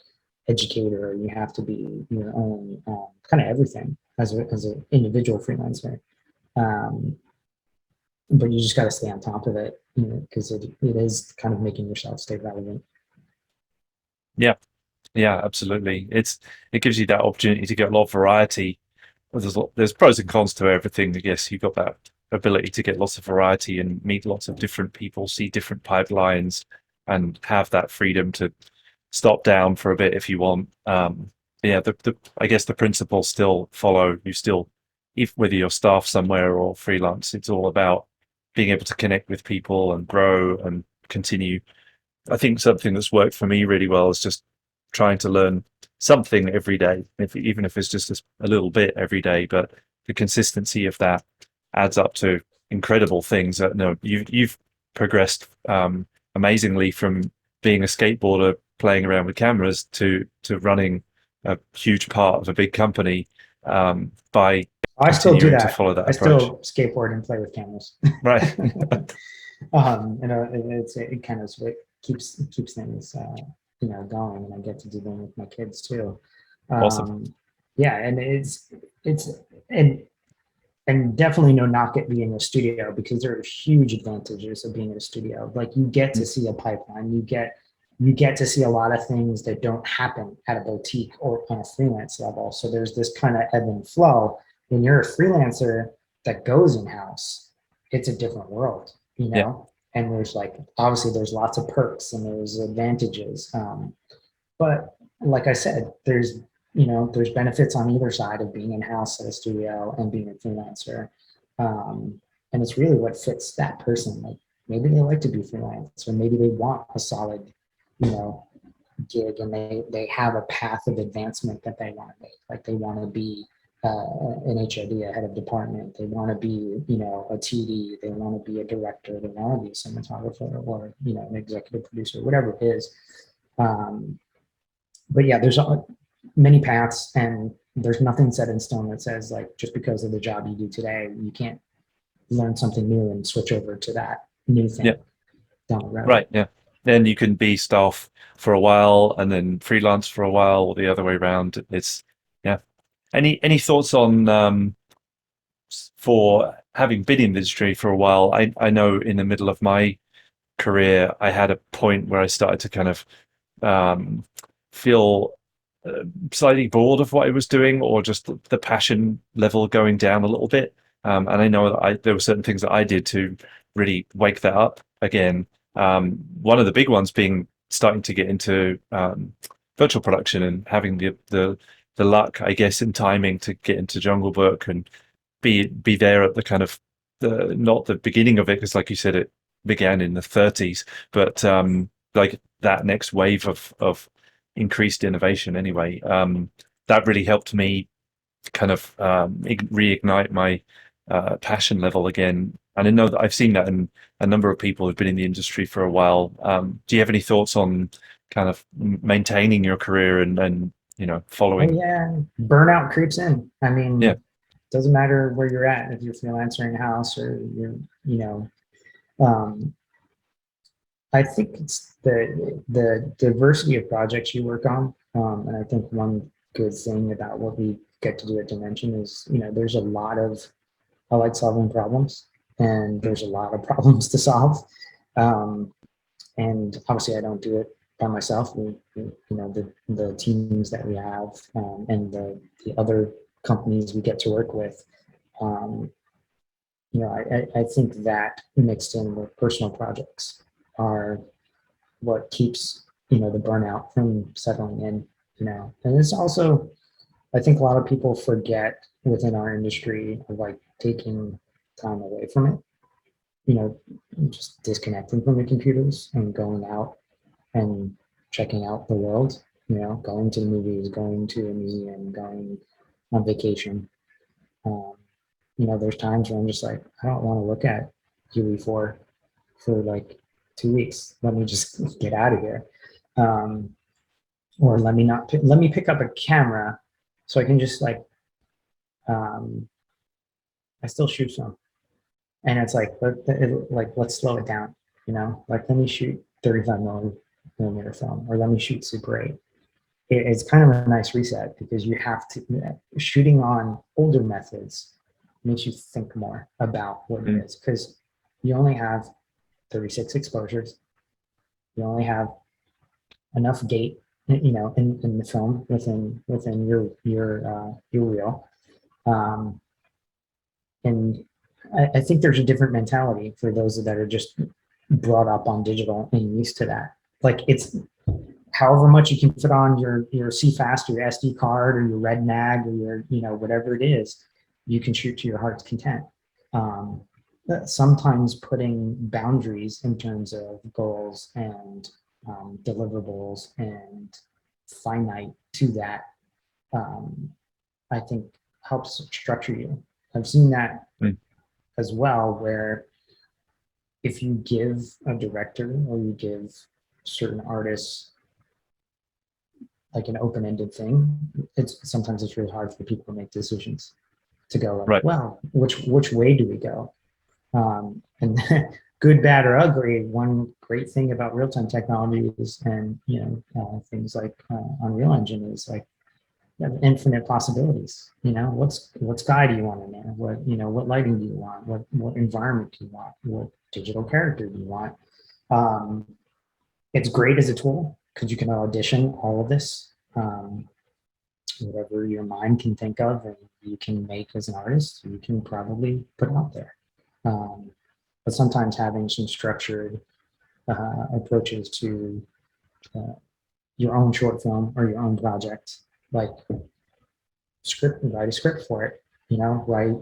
educator, you have to be your own kind of everything as an individual freelancer. um, but you just got to stay on top of it, because it is kind of making yourself stay relevant. Yeah, yeah, absolutely. It gives you that opportunity to get a lot of variety. There's pros and cons to everything. I guess you've got that ability to get lots of variety and meet lots of different people, see different pipelines, and have that freedom to stop down for a bit if you want. Yeah, I guess the principles still follow. You still, if whether you're staff somewhere or freelance, it's all about being able to connect with people and grow and continue. I think something that's worked for me really well is just trying to learn something every day, even if it's just a little bit every day. But the consistency of that adds up to incredible things. No, you've progressed amazingly from being a skateboarder playing around with cameras to running a huge part of a big company by I still do continuing to that. follow that I approach. still skateboard and play with cameras. Right. It kind of keeps things going, and I get to do them with my kids too. Awesome. Um, yeah, and it's and and definitely no knock at being a studio, because there are huge advantages of being in a studio. Like you get to see a pipeline, you get to see a lot of things that don't happen at a boutique or on a freelance level. So there's this kind of ebb and flow. When you're a freelancer that goes in house, it's a different world, Yeah. And there's like obviously there's lots of perks and there's advantages. But like I said, there's benefits on either side of being in house at a studio and being a freelancer. And it's really what fits that person. Like maybe they like to be freelance, or maybe they want a solid, you know, gig, and they have a path of advancement that they want to make. Like they want to be an HOD, a head of department. They want to be, you know, a TD. They want to be a director. They want to be a cinematographer, or, you know, an executive producer, whatever it is. Um, but yeah, there's many paths, and there's nothing set in stone that says, like, just because of the job you do today, you can't learn something new and switch over to that new Yeah. thing down the road. Right. Yeah. Then you can be staff for a while and then freelance for a while, or the other way around. It's yeah. Any thoughts on for having been in the industry for a while? I know in the middle of my career, I had a point where I started to kind of um, feel slightly bored of what I was doing, or just the passion level going down a little bit. And I know that there were certain things that I did to really wake that up again. One of the big ones being starting to get into virtual production and having the luck, I guess, and timing to get into Jungle Book and be there at the kind of the not the beginning of it, because like you said, it began in the 30s, but like that next wave of increased innovation anyway. That really helped me kind of reignite my passion level again. And I know that I've seen that in a number of people who've been in the industry for a while. Do you have any thoughts on kind of maintaining your career and Oh following? yeah, burnout creeps in. I Yeah, mean, doesn't matter where you're at, if you're freelancer in house or you're, you know, um, I think it's the diversity of projects you work on. And I think one good thing about what we get to do at Dimension is, you know, there's a lot of, I like solving problems, and mm, there's a lot of problems to solve. Um, and obviously I don't do it by myself. You know, the teams that we have, and the other companies we get to work with, um, you know, I think that mixed in with personal projects are what keeps, you know, the burnout from settling in, you know. And it's also, I think a lot of people forget within our industry of like taking time away from it, you know, just disconnecting from the computers and going out and checking out the world, you know, going to the movies, going to a museum, going on vacation. Um, you know, there's times where I'm just like, I don't want to look at UE4 for like 2 weeks. Let me just get out of here. Um, or let me not, let me pick up a camera so I can just like, um, I still shoot some. And it's like, let's slow it down, you know, like let me shoot 35 millimeter film, or let me shoot Super 8. It's kind of a nice reset, because you have to, shooting on older methods makes you think more about what it mm, is, because you only have 36 exposures. You only have enough gate, you know, in the film within your reel. Um, and I think there's a different mentality for those that are just brought up on digital and used to that. Like it's however much you can fit on your CFast or your SD card or your Red Mag or your, you know, whatever it is, you can shoot to your heart's content. Um, Sometimes putting boundaries in terms of goals and deliverables and finite to that, um, I think helps structure you. I've seen that mm, as well, where if you give a director or you give certain artists like an open-ended thing, it's really hard for people to make decisions, to go like, right. well, which way do we go? And good, bad, or ugly. One great thing about real-time technologies and, you know, things like Unreal Engine is like you have infinite possibilities. You know, what sky do you want in there? What, you know, what lighting do you want? What environment do you want? What digital character do you want? Um, it's great as a tool because you can audition all of this, whatever your mind can think of and you can make as an artist, you can probably put out there. Um, but sometimes having some structured approaches to uh, your own short film or your own project, like write a script for it, you know, write,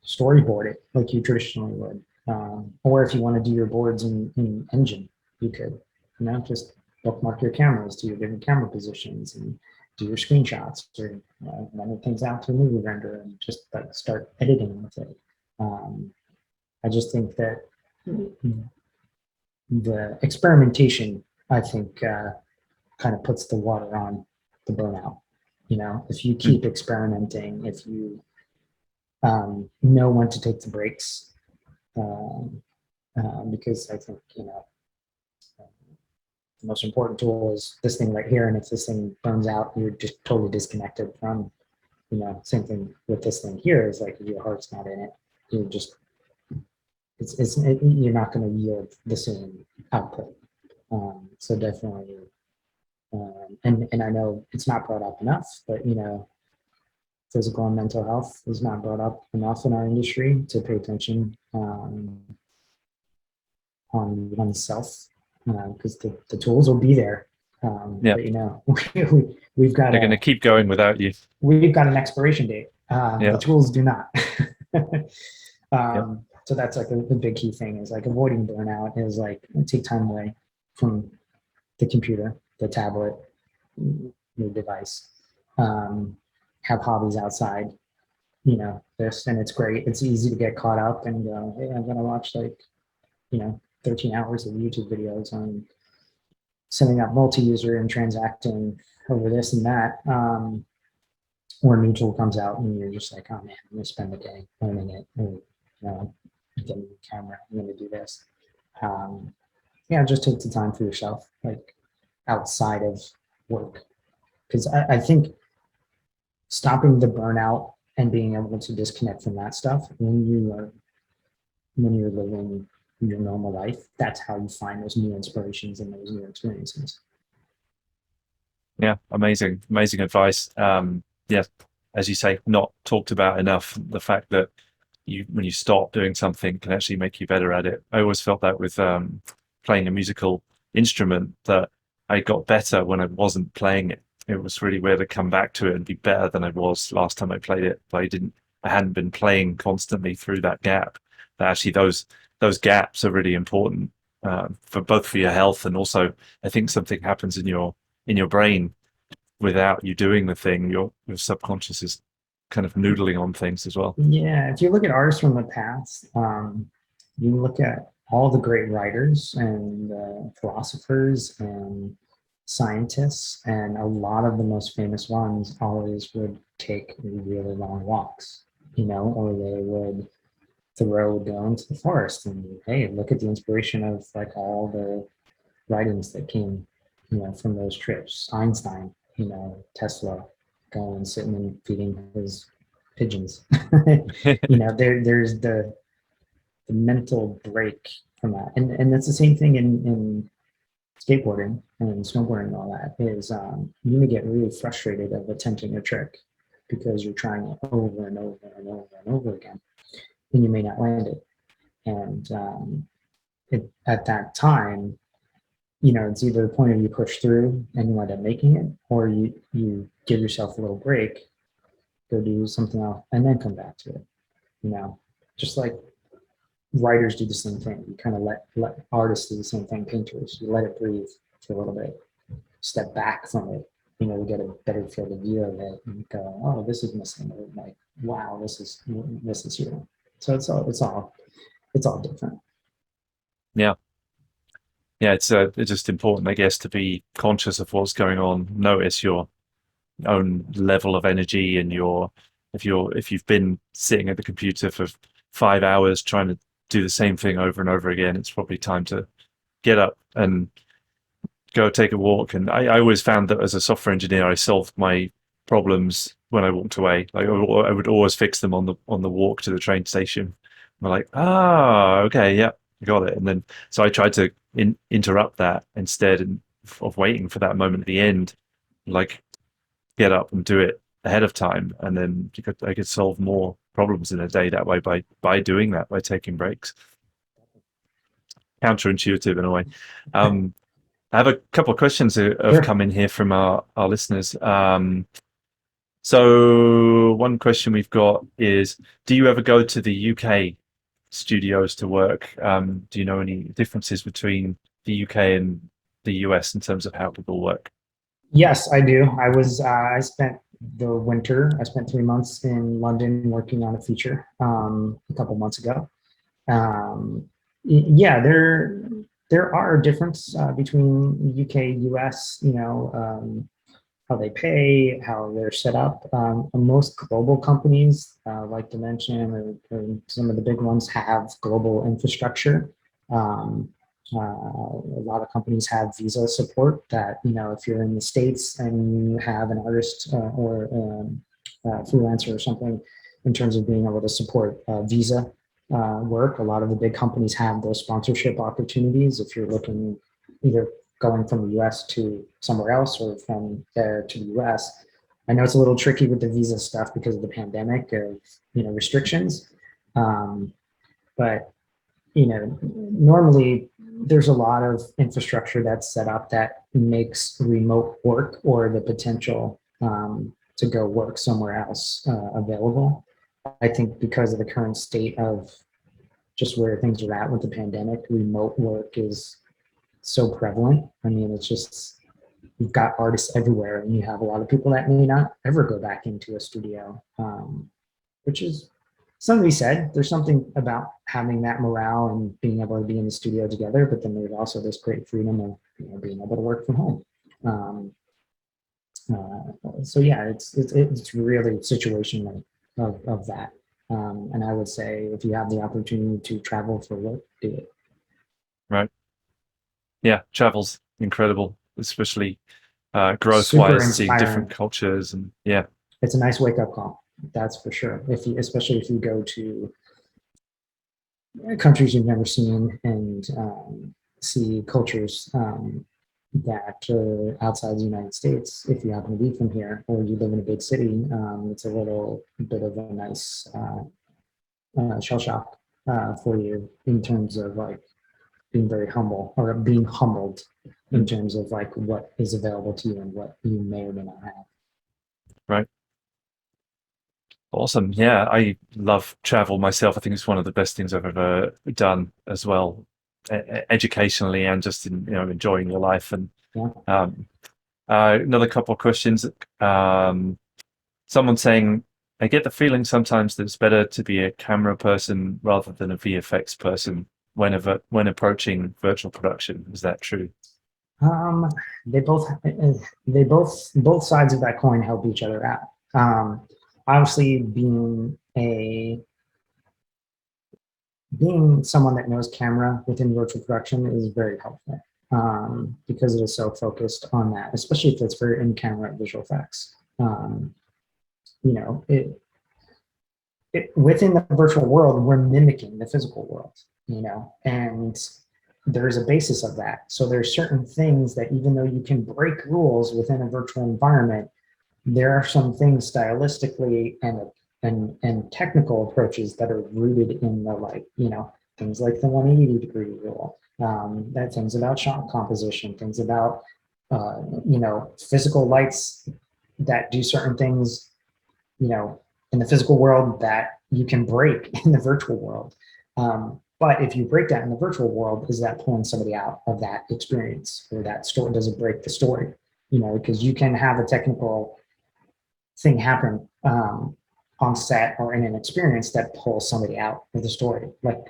storyboard it like you traditionally would. Or if you want to do your boards in Engine, you could, just bookmark your cameras to your different camera positions and do your screenshots or render things out to a movie render and just like start editing with it. Um, I just think that the experimentation, I think, kind of puts the water on the burnout. If you Mm. keep experimenting, if you know when to take the breaks, um, because I think the most important tool is this thing right here, and if this thing burns out, you're just totally disconnected from. Same thing with this thing here is like your heart's not in it. You're just you're not going to yield the same output. So definitely, and I know it's not brought up enough, but physical and mental health is not brought up enough in our industry to pay attention on oneself because the tools will be there. Yeah, But we've got they're going to keep going without you. an expiration date. The Yeah, tools do not. yeah, So that's like a big key thing is like avoiding burnout is like take time away from the computer, the tablet, your device. Um, have hobbies outside, this, and it's great. It's easy to get caught up and go, hey, I'm gonna watch like 13 hours of YouTube videos on setting up multi-user and transacting over this and that. Or a new tool comes out and you're just like, oh man, I'm gonna spend the day learning it, or getting the camera. I'm gonna do this. Um, yeah, just take the time for yourself, like outside of work, because I think stopping the burnout and being able to disconnect from that stuff when you're living your normal life, that's how you find those new inspirations and those new experiences. yeah. Amazing, amazing advice. Yeah, as you say, not talked about enough. The fact that when you stop doing something can actually make you better at it. I always felt that with playing a musical instrument, that I got better when I wasn't playing it. It was really weird to come back to it and be better than I was last time I played it. But I hadn't been playing constantly through that gap. That actually those gaps are really important for both for your health, and also I think something happens in your brain without you doing the thing. Your subconscious is kind of noodling on things as well. Yeah, if you look at artists from the past, you look at all the great writers and philosophers and scientists, and a lot of the most famous ones always would take really long walks, or they would throw down to the forest and hey, look at the inspiration of like all the writings that came, from those trips. Einstein, Tesla, going sitting and feeding his pigeons. There's the mental break from that, and that's the same thing in skateboarding and snowboarding and all that. Is you may get really frustrated of attempting a trick because you're trying it over and over and over and over again, and you may not land it. And at that time, it's either the point of you push through and you wind up making it, or you give yourself a little break, go do something else, and then come back to it. You know, just like writers do the same thing. You kind of let artists do the same thing. Painters, you let it breathe for a little bit, step back from it. To get a better field of view of it, and go, oh, this is missing. Or like, wow, this is here. So it's all different. Yeah. Yeah, it's just important, I guess, to be conscious of what's going on, notice your own level of energy, and if you've been sitting at the computer for 5 hours trying to do the same thing over and over again, it's probably time to get up and go take a walk. And I always found that as a software engineer, I solved my problems when I walked away. Like I would always fix them on the walk to the train station. I'm like, okay, yeah, got it. And then so I tried to interrupt that instead of waiting for that moment at the end, like get up and do it ahead of time, and then I could solve more problems in a day that way by doing that, by taking breaks. Counterintuitive in a way. Um, I have a couple of questions that have Sure. come in here from our listeners. So one question we've got is, do you ever go to the UK studios to work. Do you know any differences between the UK and the US in terms of how people work? Yes, I do. I spent the winter. I spent 3 months in London working on a feature a couple months ago. Yeah, there are difference between UK, US. How they pay, how they're set up. Most global companies, like Dimension or some of the big ones, have global infrastructure. A lot of companies have visa support that, if you're in the States and you have an artist or freelancer or something, in terms of being able to support visa work, a lot of the big companies have those sponsorship opportunities if you're looking either going from the US to somewhere else or from there to the US. I know it's a little tricky with the visa stuff because of the pandemic of, restrictions. But, normally there's a lot of infrastructure that's set up that makes remote work or the potential to go work somewhere else available. I think because of the current state of just where things are at with the pandemic, remote work is so prevalent. I mean, it's just, you've got artists everywhere, and you have a lot of people that may not ever go back into a studio, which is something to be said. There's something about having that morale and being able to be in the studio together, but then there's also this great freedom of, being able to work from home. So yeah, it's really situational of that. And I would say if you have the opportunity to travel for work, do it. Right. Yeah, travel's incredible, especially growth Super wise, seeing different inspiring. cultures and yeah, It's a nice wake up call. That's for sure. Especially if you go to countries you've never seen and see cultures that are outside the United States. If you happen to be from here or you live in a big city, it's a little bit of a nice shell shock for you in terms of like being very humble or being humbled in mm, terms of like what is available to you and what you may or may not have. right. Awesome. Yeah, I love travel myself. I think it's one of the best things I've ever done as well, educationally and just in, enjoying your life. And Yeah. um, another couple of questions. Someone saying, I get the feeling sometimes that it's better to be a camera person rather than a VFX person when approaching virtual production. Is that true? Um, they both both sides of that coin help each other out. Obviously, being someone that knows camera within virtual production is very helpful because it is so focused on that, especially if it's for in-camera visual effects. You know, within the virtual world, we're mimicking the physical world, and there's a basis of that. So there's certain things that even though you can break rules within a virtual environment, there are some things stylistically and technical approaches that are rooted in the things like the 180-degree rule, that things about shot composition, things about physical lights that do certain things you know, in the physical world that you can break in the virtual world. But if you break that in the virtual world, is that pulling somebody out of that experience or that story? Does it break the story? Because you can have a technical thing happen on set or in an experience that pulls somebody out of the story. Like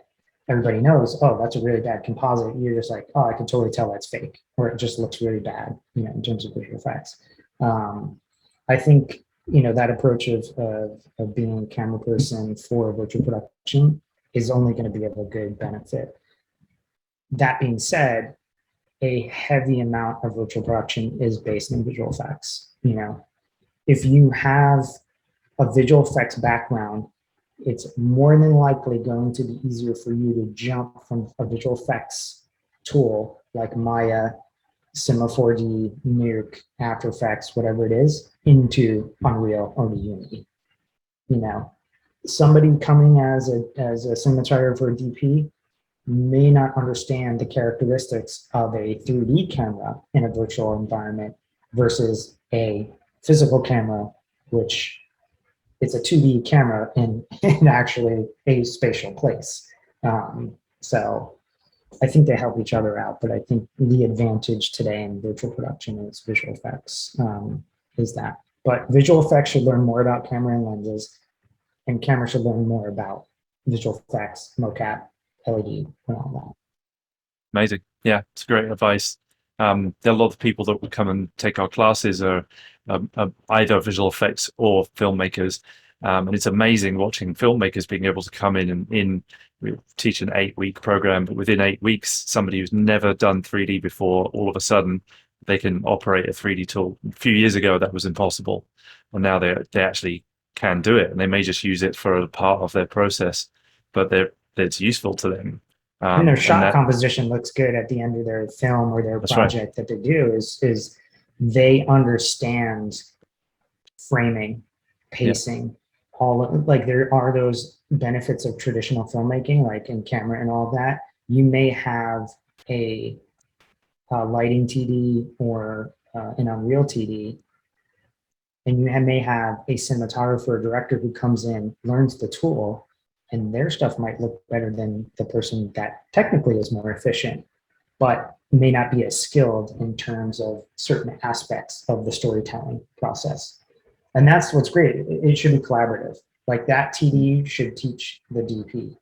everybody knows, oh, that's a really bad composite. You're just like, oh, I can totally tell that's fake, or it just looks really bad, in terms of visual effects. I think that approach of being a camera person for virtual production is only going to be of a good benefit. That being said, a heavy amount of virtual production is based in visual effects. If you have a visual effects background, it's more than likely going to be easier for you to jump from a visual effects tool like Maya, Cinema 4D, Nuke, After Effects, whatever it is, into Unreal or the Unity. Somebody coming as a cinematographer or DP may not understand the characteristics of a 3D camera in a virtual environment versus a physical camera, which it's a 2D camera in actually a spatial place. So I think they help each other out, but I think the advantage today in virtual production is visual effects, is that. But visual effects should learn more about camera and lenses, and camera should learn more about visual effects, mocap, LED, and all Amazing. Yeah, it's great advice. There are a lot of people that would come and take our classes are either visual effects or filmmakers. And it's amazing watching filmmakers being able to come in and we teach an 8-week program, but within 8 weeks, somebody who's never done 3D before, all of a sudden they can operate a 3D tool. A few years ago, that was impossible. And now they actually can do it, and they may just use it for a part of their process, but it's useful to them. and their And shot composition looks good at the end of their film or their that's right. project that they do is they understand framing, Yeah. pacing, all of, like there are those benefits of traditional filmmaking, like in camera and all of that. You may have a lighting TD or an Unreal TD, and you may have a cinematographer or director who comes in, learns the tool, and their stuff might look better than the person that technically is more efficient, but may not be as skilled in terms of certain aspects of the storytelling process. And that's what's great. It should be collaborative. Like that TD should teach the DP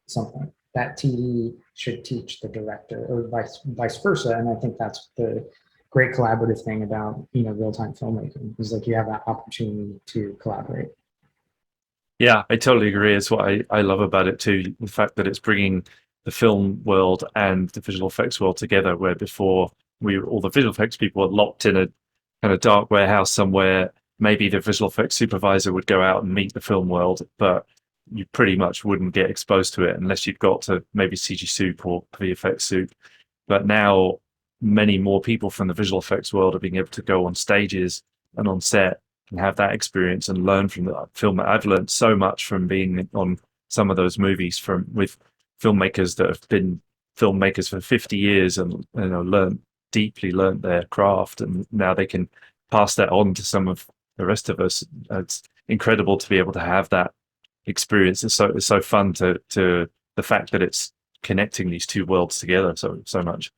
something. That TD should teach the director, or vice versa. And I think that's the great collaborative thing about real time filmmaking is like you have that opportunity to collaborate. Yeah, I totally agree. It's what I love about it too. The fact that it's bringing the film world and the visual effects world together, where before all the visual effects people were locked in a kind of dark warehouse somewhere. Maybe the visual effects supervisor would go out and meet the film world, but you pretty much wouldn't get exposed to it unless you'd got to maybe CG Soup or VFX Soup. But now many more people from the visual effects world are being able to go on stages and on set and have that experience and learn from the film. I've learned so much from being on some of those movies from with filmmakers that have been filmmakers for 50 years and deeply learned their craft, and now they can pass that on to some of the rest of us. It's incredible to be able to have that experience. It's so fun to the fact that it's connecting these two worlds together so much.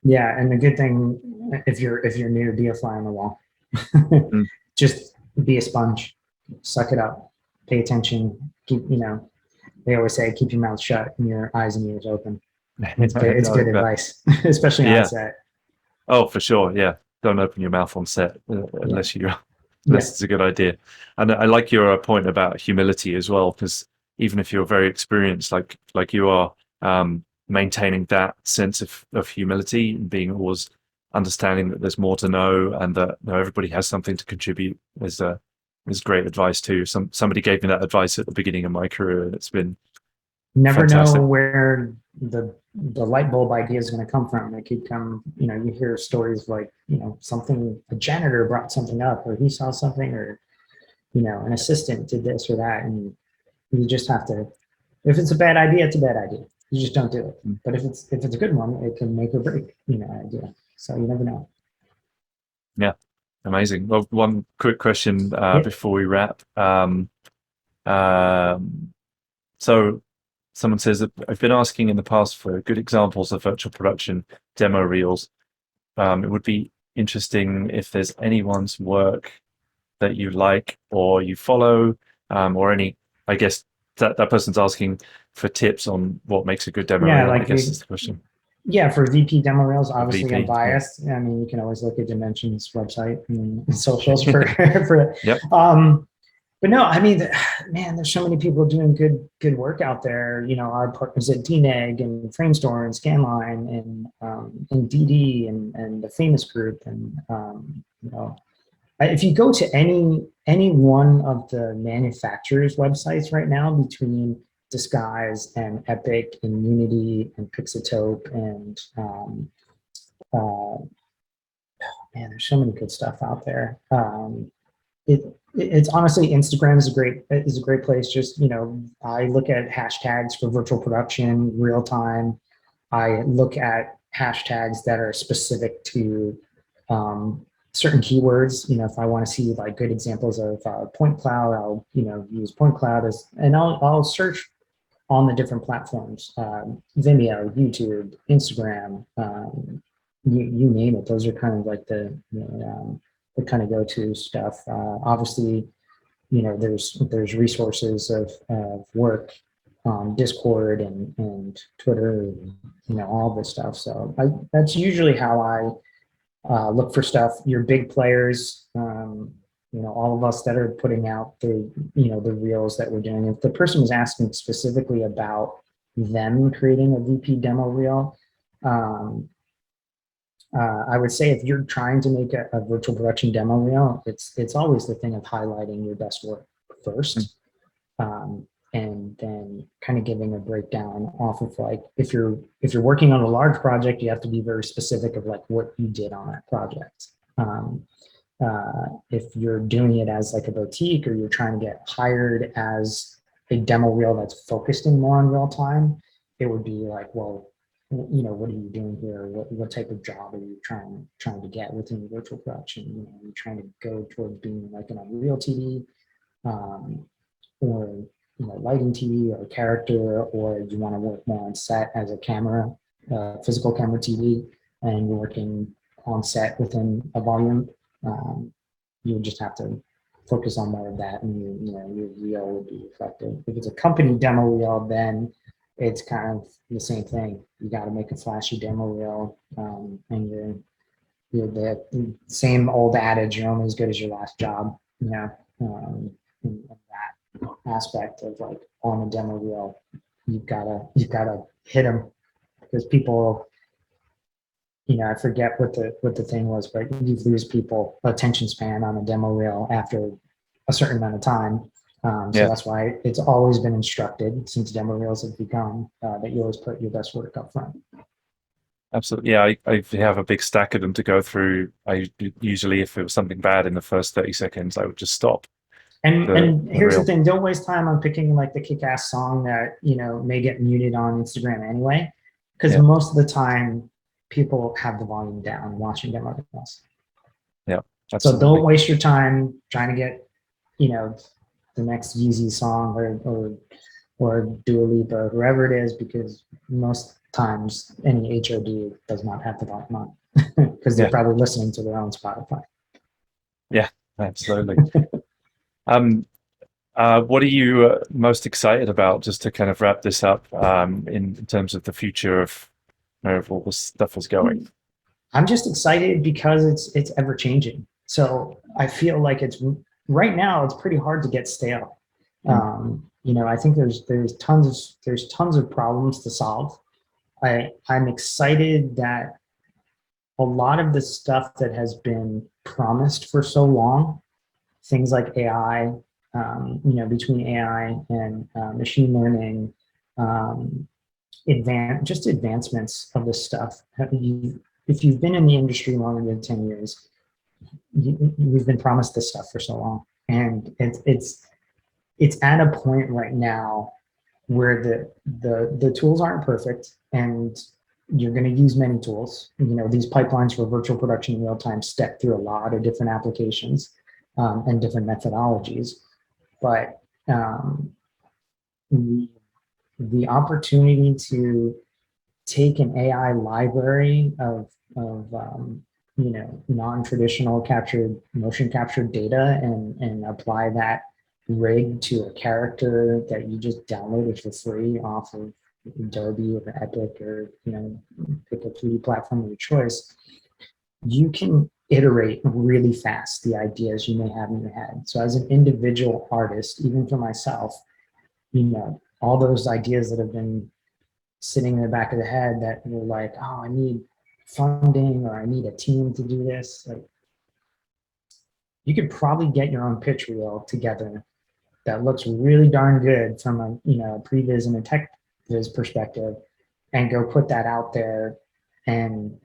Yeah, and the good thing, if you're new, be a fly on the wall. Mm. Just be a sponge, suck it up, pay attention. They always say keep your mouth shut and your eyes and ears open. It's good. It's good advice, especially on Yeah. set. Oh, for sure. Yeah. Don't open your mouth on set Yeah, unless yeah, it's a good idea. And I like your point about humility as well, because even if you're very experienced, like you are, maintaining that sense of humility and being always understanding that there's more to know and that everybody has something to contribute is great advice too. Somebody gave me that advice at the beginning of my career, and it's been never know fantastic. where the light bulb idea is going to come from. It could come, you hear stories like, something, a janitor brought something up, or he saw something, or, an assistant did this or that. And you just have to, if it's a bad idea, it's a bad idea. You just don't do it. Mm. But if it's a good one, it can make or break, idea. So you never know. Yeah, amazing. Well, one quick question Yeah. before we wrap. Um, so someone says that I've been asking in the past for good examples of virtual production demo reels. It would be interesting if there's anyone's work that you like or you follow, or any. I guess that person's asking for tips on what makes a good demo Yeah, reel, I like guess is the question. yeah, for VP demo rails, Or obviously I'm VP. Yeah. biased. I mean, you can always look at Dimensions website and socials for for Yep. but no, I mean, man, there's so many people doing good work out there. Our partners at DNEG and Framestore and Scanline and DD and the Famous Group and if you go to any one of the manufacturers' websites right now, between Disguise and Epic and Unity and Pixatope and uh, man, there's so many good stuff out there. It's honestly, Instagram is a great place. Just I look at hashtags for virtual production, real time. I look at hashtags that are specific to certain keywords. If I want to see like good examples of point cloud, I'll use point cloud and I'll search on the different platforms, Vimeo, YouTube, Instagram, you name it. Those are kind of like the kind of go-to stuff. Obviously, there's resources of work on Discord and Twitter, and, all this stuff. So that's usually how I look for stuff. Your big players, all of us that are putting out the reels that we're doing. If the person was asking specifically about them creating a VP demo reel, I would say if you're trying to make a virtual production demo reel, it's always the thing of highlighting your best work first, and then kind of giving a breakdown off of, like, if you're working on a large project, you have to be very specific of like what you did on that project. If you're doing it as like a boutique, or you're trying to get hired as a demo reel that's focused in more on real time, it would be like, well, what are you doing here? What type of job are you trying to get within virtual production? Are you trying to go towards being like an Unreal TV, or lighting TV, or character, or you want to work more on set as a camera, physical camera TV, and you're working on set within a volume? You would just have to focus on more of that, and your reel would be reflective. If it's a company demo reel, then it's kind of the same thing. You got to make a flashy demo reel, and you're the same old adage: you're only as good as your last job. In that aspect of like on a demo reel, you've gotta hit them, because people, I forget what the thing was, but you lose people attention span on a demo reel after a certain amount of time. So Yeah, that's why it's always been instructed, since demo reels have begun, that you always put your best work up front. absolutely. Yeah, I have a big stack of them to go through. I usually, if it was something bad in the first 30 seconds, I would just stop And the here's the reel. thing: don't waste time on picking like the kick-ass song that may get muted on Instagram anyway, because Yeah, most of the time people have the volume down watching demo reels. yeah, So don't absolutely. waste your time trying to get you know the next Yeezy song, or Dua Lipa, or whoever it is, because most times any HOD does not have the volume on, because they're Yeah, probably listening to their own Spotify. yeah, absolutely. Um, what are you most excited about, just to kind of wrap this up, in terms of the future of where all this stuff is going? I'm just excited because it's ever changing. So I feel like it's right now it's pretty hard to get stale. Mm, I think there's tons of problems to solve. I'm excited that a lot of the stuff that has been promised for so long, things like AI, between AI and machine learning, um, advancements of this stuff. If you've been in the industry longer than 10 years, we've been promised this stuff for so long, and it's at a point right now where the tools aren't perfect, and you're going to use many tools. These pipelines for virtual production in real time step through a lot of different applications, and different methodologies, but the, the opportunity to take an AI library of non-traditional motion captured data, and apply that rig to a character that you just downloaded for free off of Adobe or Epic, or pick a 3D platform of your choice. You can iterate really fast the ideas you may have in your head. So as an individual artist, even for myself, all those ideas that have been sitting in the back of the head that were like, oh, I need funding, or I need a team to do this. Like, you could probably get your own pitch reel together that looks really darn good from a previs and a tech viz perspective, and go put that out there, and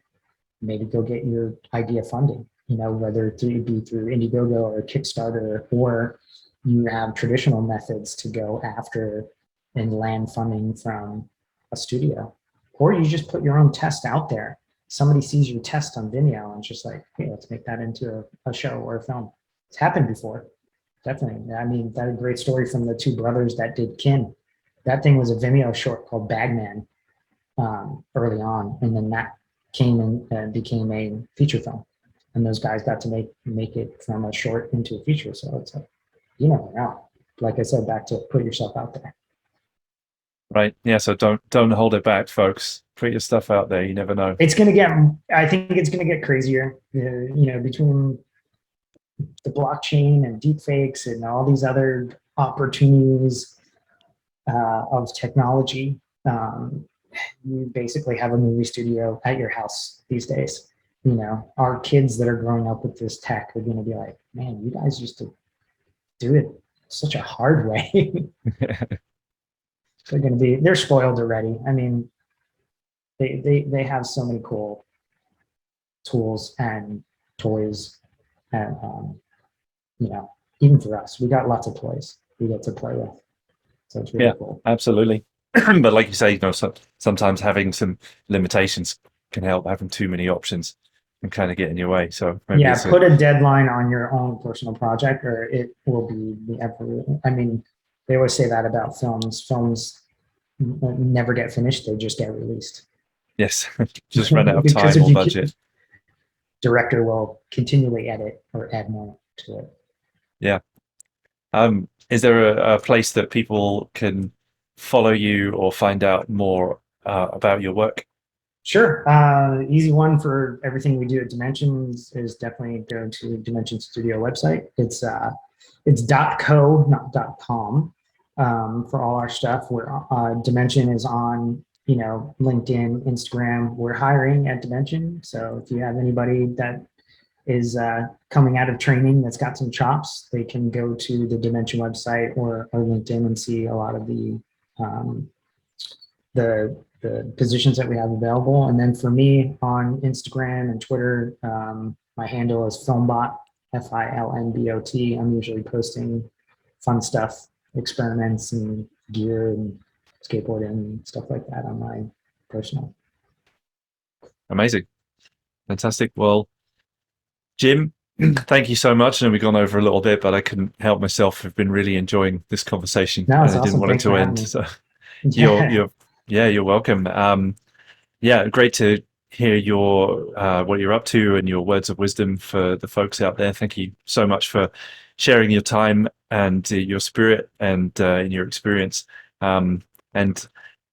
maybe go get your idea funding. Whether it be through Indiegogo or Kickstarter, or you have traditional methods to go after and land funding from a studio, or you just put your own test out there. Somebody sees your test on Vimeo and it's just like, hey, let's make that into a show or a film. It's happened before, definitely. I mean, that a great story from the two brothers that did Kin. that thing was a Vimeo short called Bagman early on, and then that came and became a feature film, and those guys got to make it from a short into a feature. So it's like, you never know. Like I said, back to put yourself out there. Right. Yeah. So don't hold it back, folks. Put your stuff out there. You never know. It's gonna get. I think it's gonna get crazier. Between the blockchain and deepfakes and all these other opportunities of technology, you basically have a movie studio at your house these days. Our kids that are growing up with this tech are going to be like, man, you guys used to do it such a hard way. They're spoiled already. I mean, they have so many cool tools and toys, and even for us, we got lots of toys we get to play with. So it's really Yeah, cool. absolutely. But like you say, sometimes having some limitations can help. Having too many options can kind of get in your way. So maybe Yeah, it's a put a deadline on your own personal project, or it will be the ever. I mean, they always say that about films. Films never get finished; they just get released. yes, just run out of Because time if or you keep, budget. director will continually edit or add more to it. Yeah. Is there a place that people can follow you or find out more about your work? Sure. Easy one for everything we do at Dimensions is definitely go to Dimension Studio website. It's .co, not .com, for all our stuff. Dimension is on LinkedIn, Instagram. We're hiring at Dimension, so if you have anybody that is coming out of training that's got some chops, they can go to the Dimension website or LinkedIn and see a lot of um, the positions that we have available. And then for me on Instagram and Twitter, my handle is Filmbot, Filmbot. I'm usually posting fun stuff, experiments and gear and skateboarding and stuff like that on my personal. Amazing. Fantastic. Well, Jim, thank you so much. And we've gone over a little bit, but I couldn't help myself. I've been really enjoying this conversation No, and it's I didn't awesome. want it Thanks for to having end. me. So you're, Yeah. you're, yeah, you're welcome. Yeah, great to hear your what you're up to and your words of wisdom for the folks out there. Thank you so much for sharing your time and your spirit and your experience. And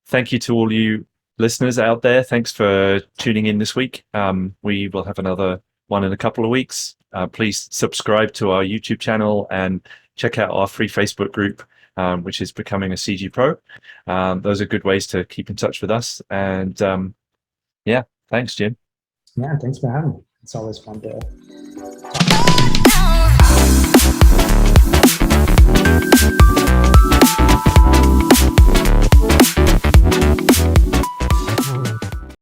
thank you to all you listeners out there. Thanks for tuning in this week. We will have another one in a couple of weeks. Please subscribe to our YouTube channel and check out our free Facebook group, which is Becoming a CG Pro. Those are good ways to keep in touch with us. And yeah, thanks, Jim. Yeah, thanks for having me. It's always fun to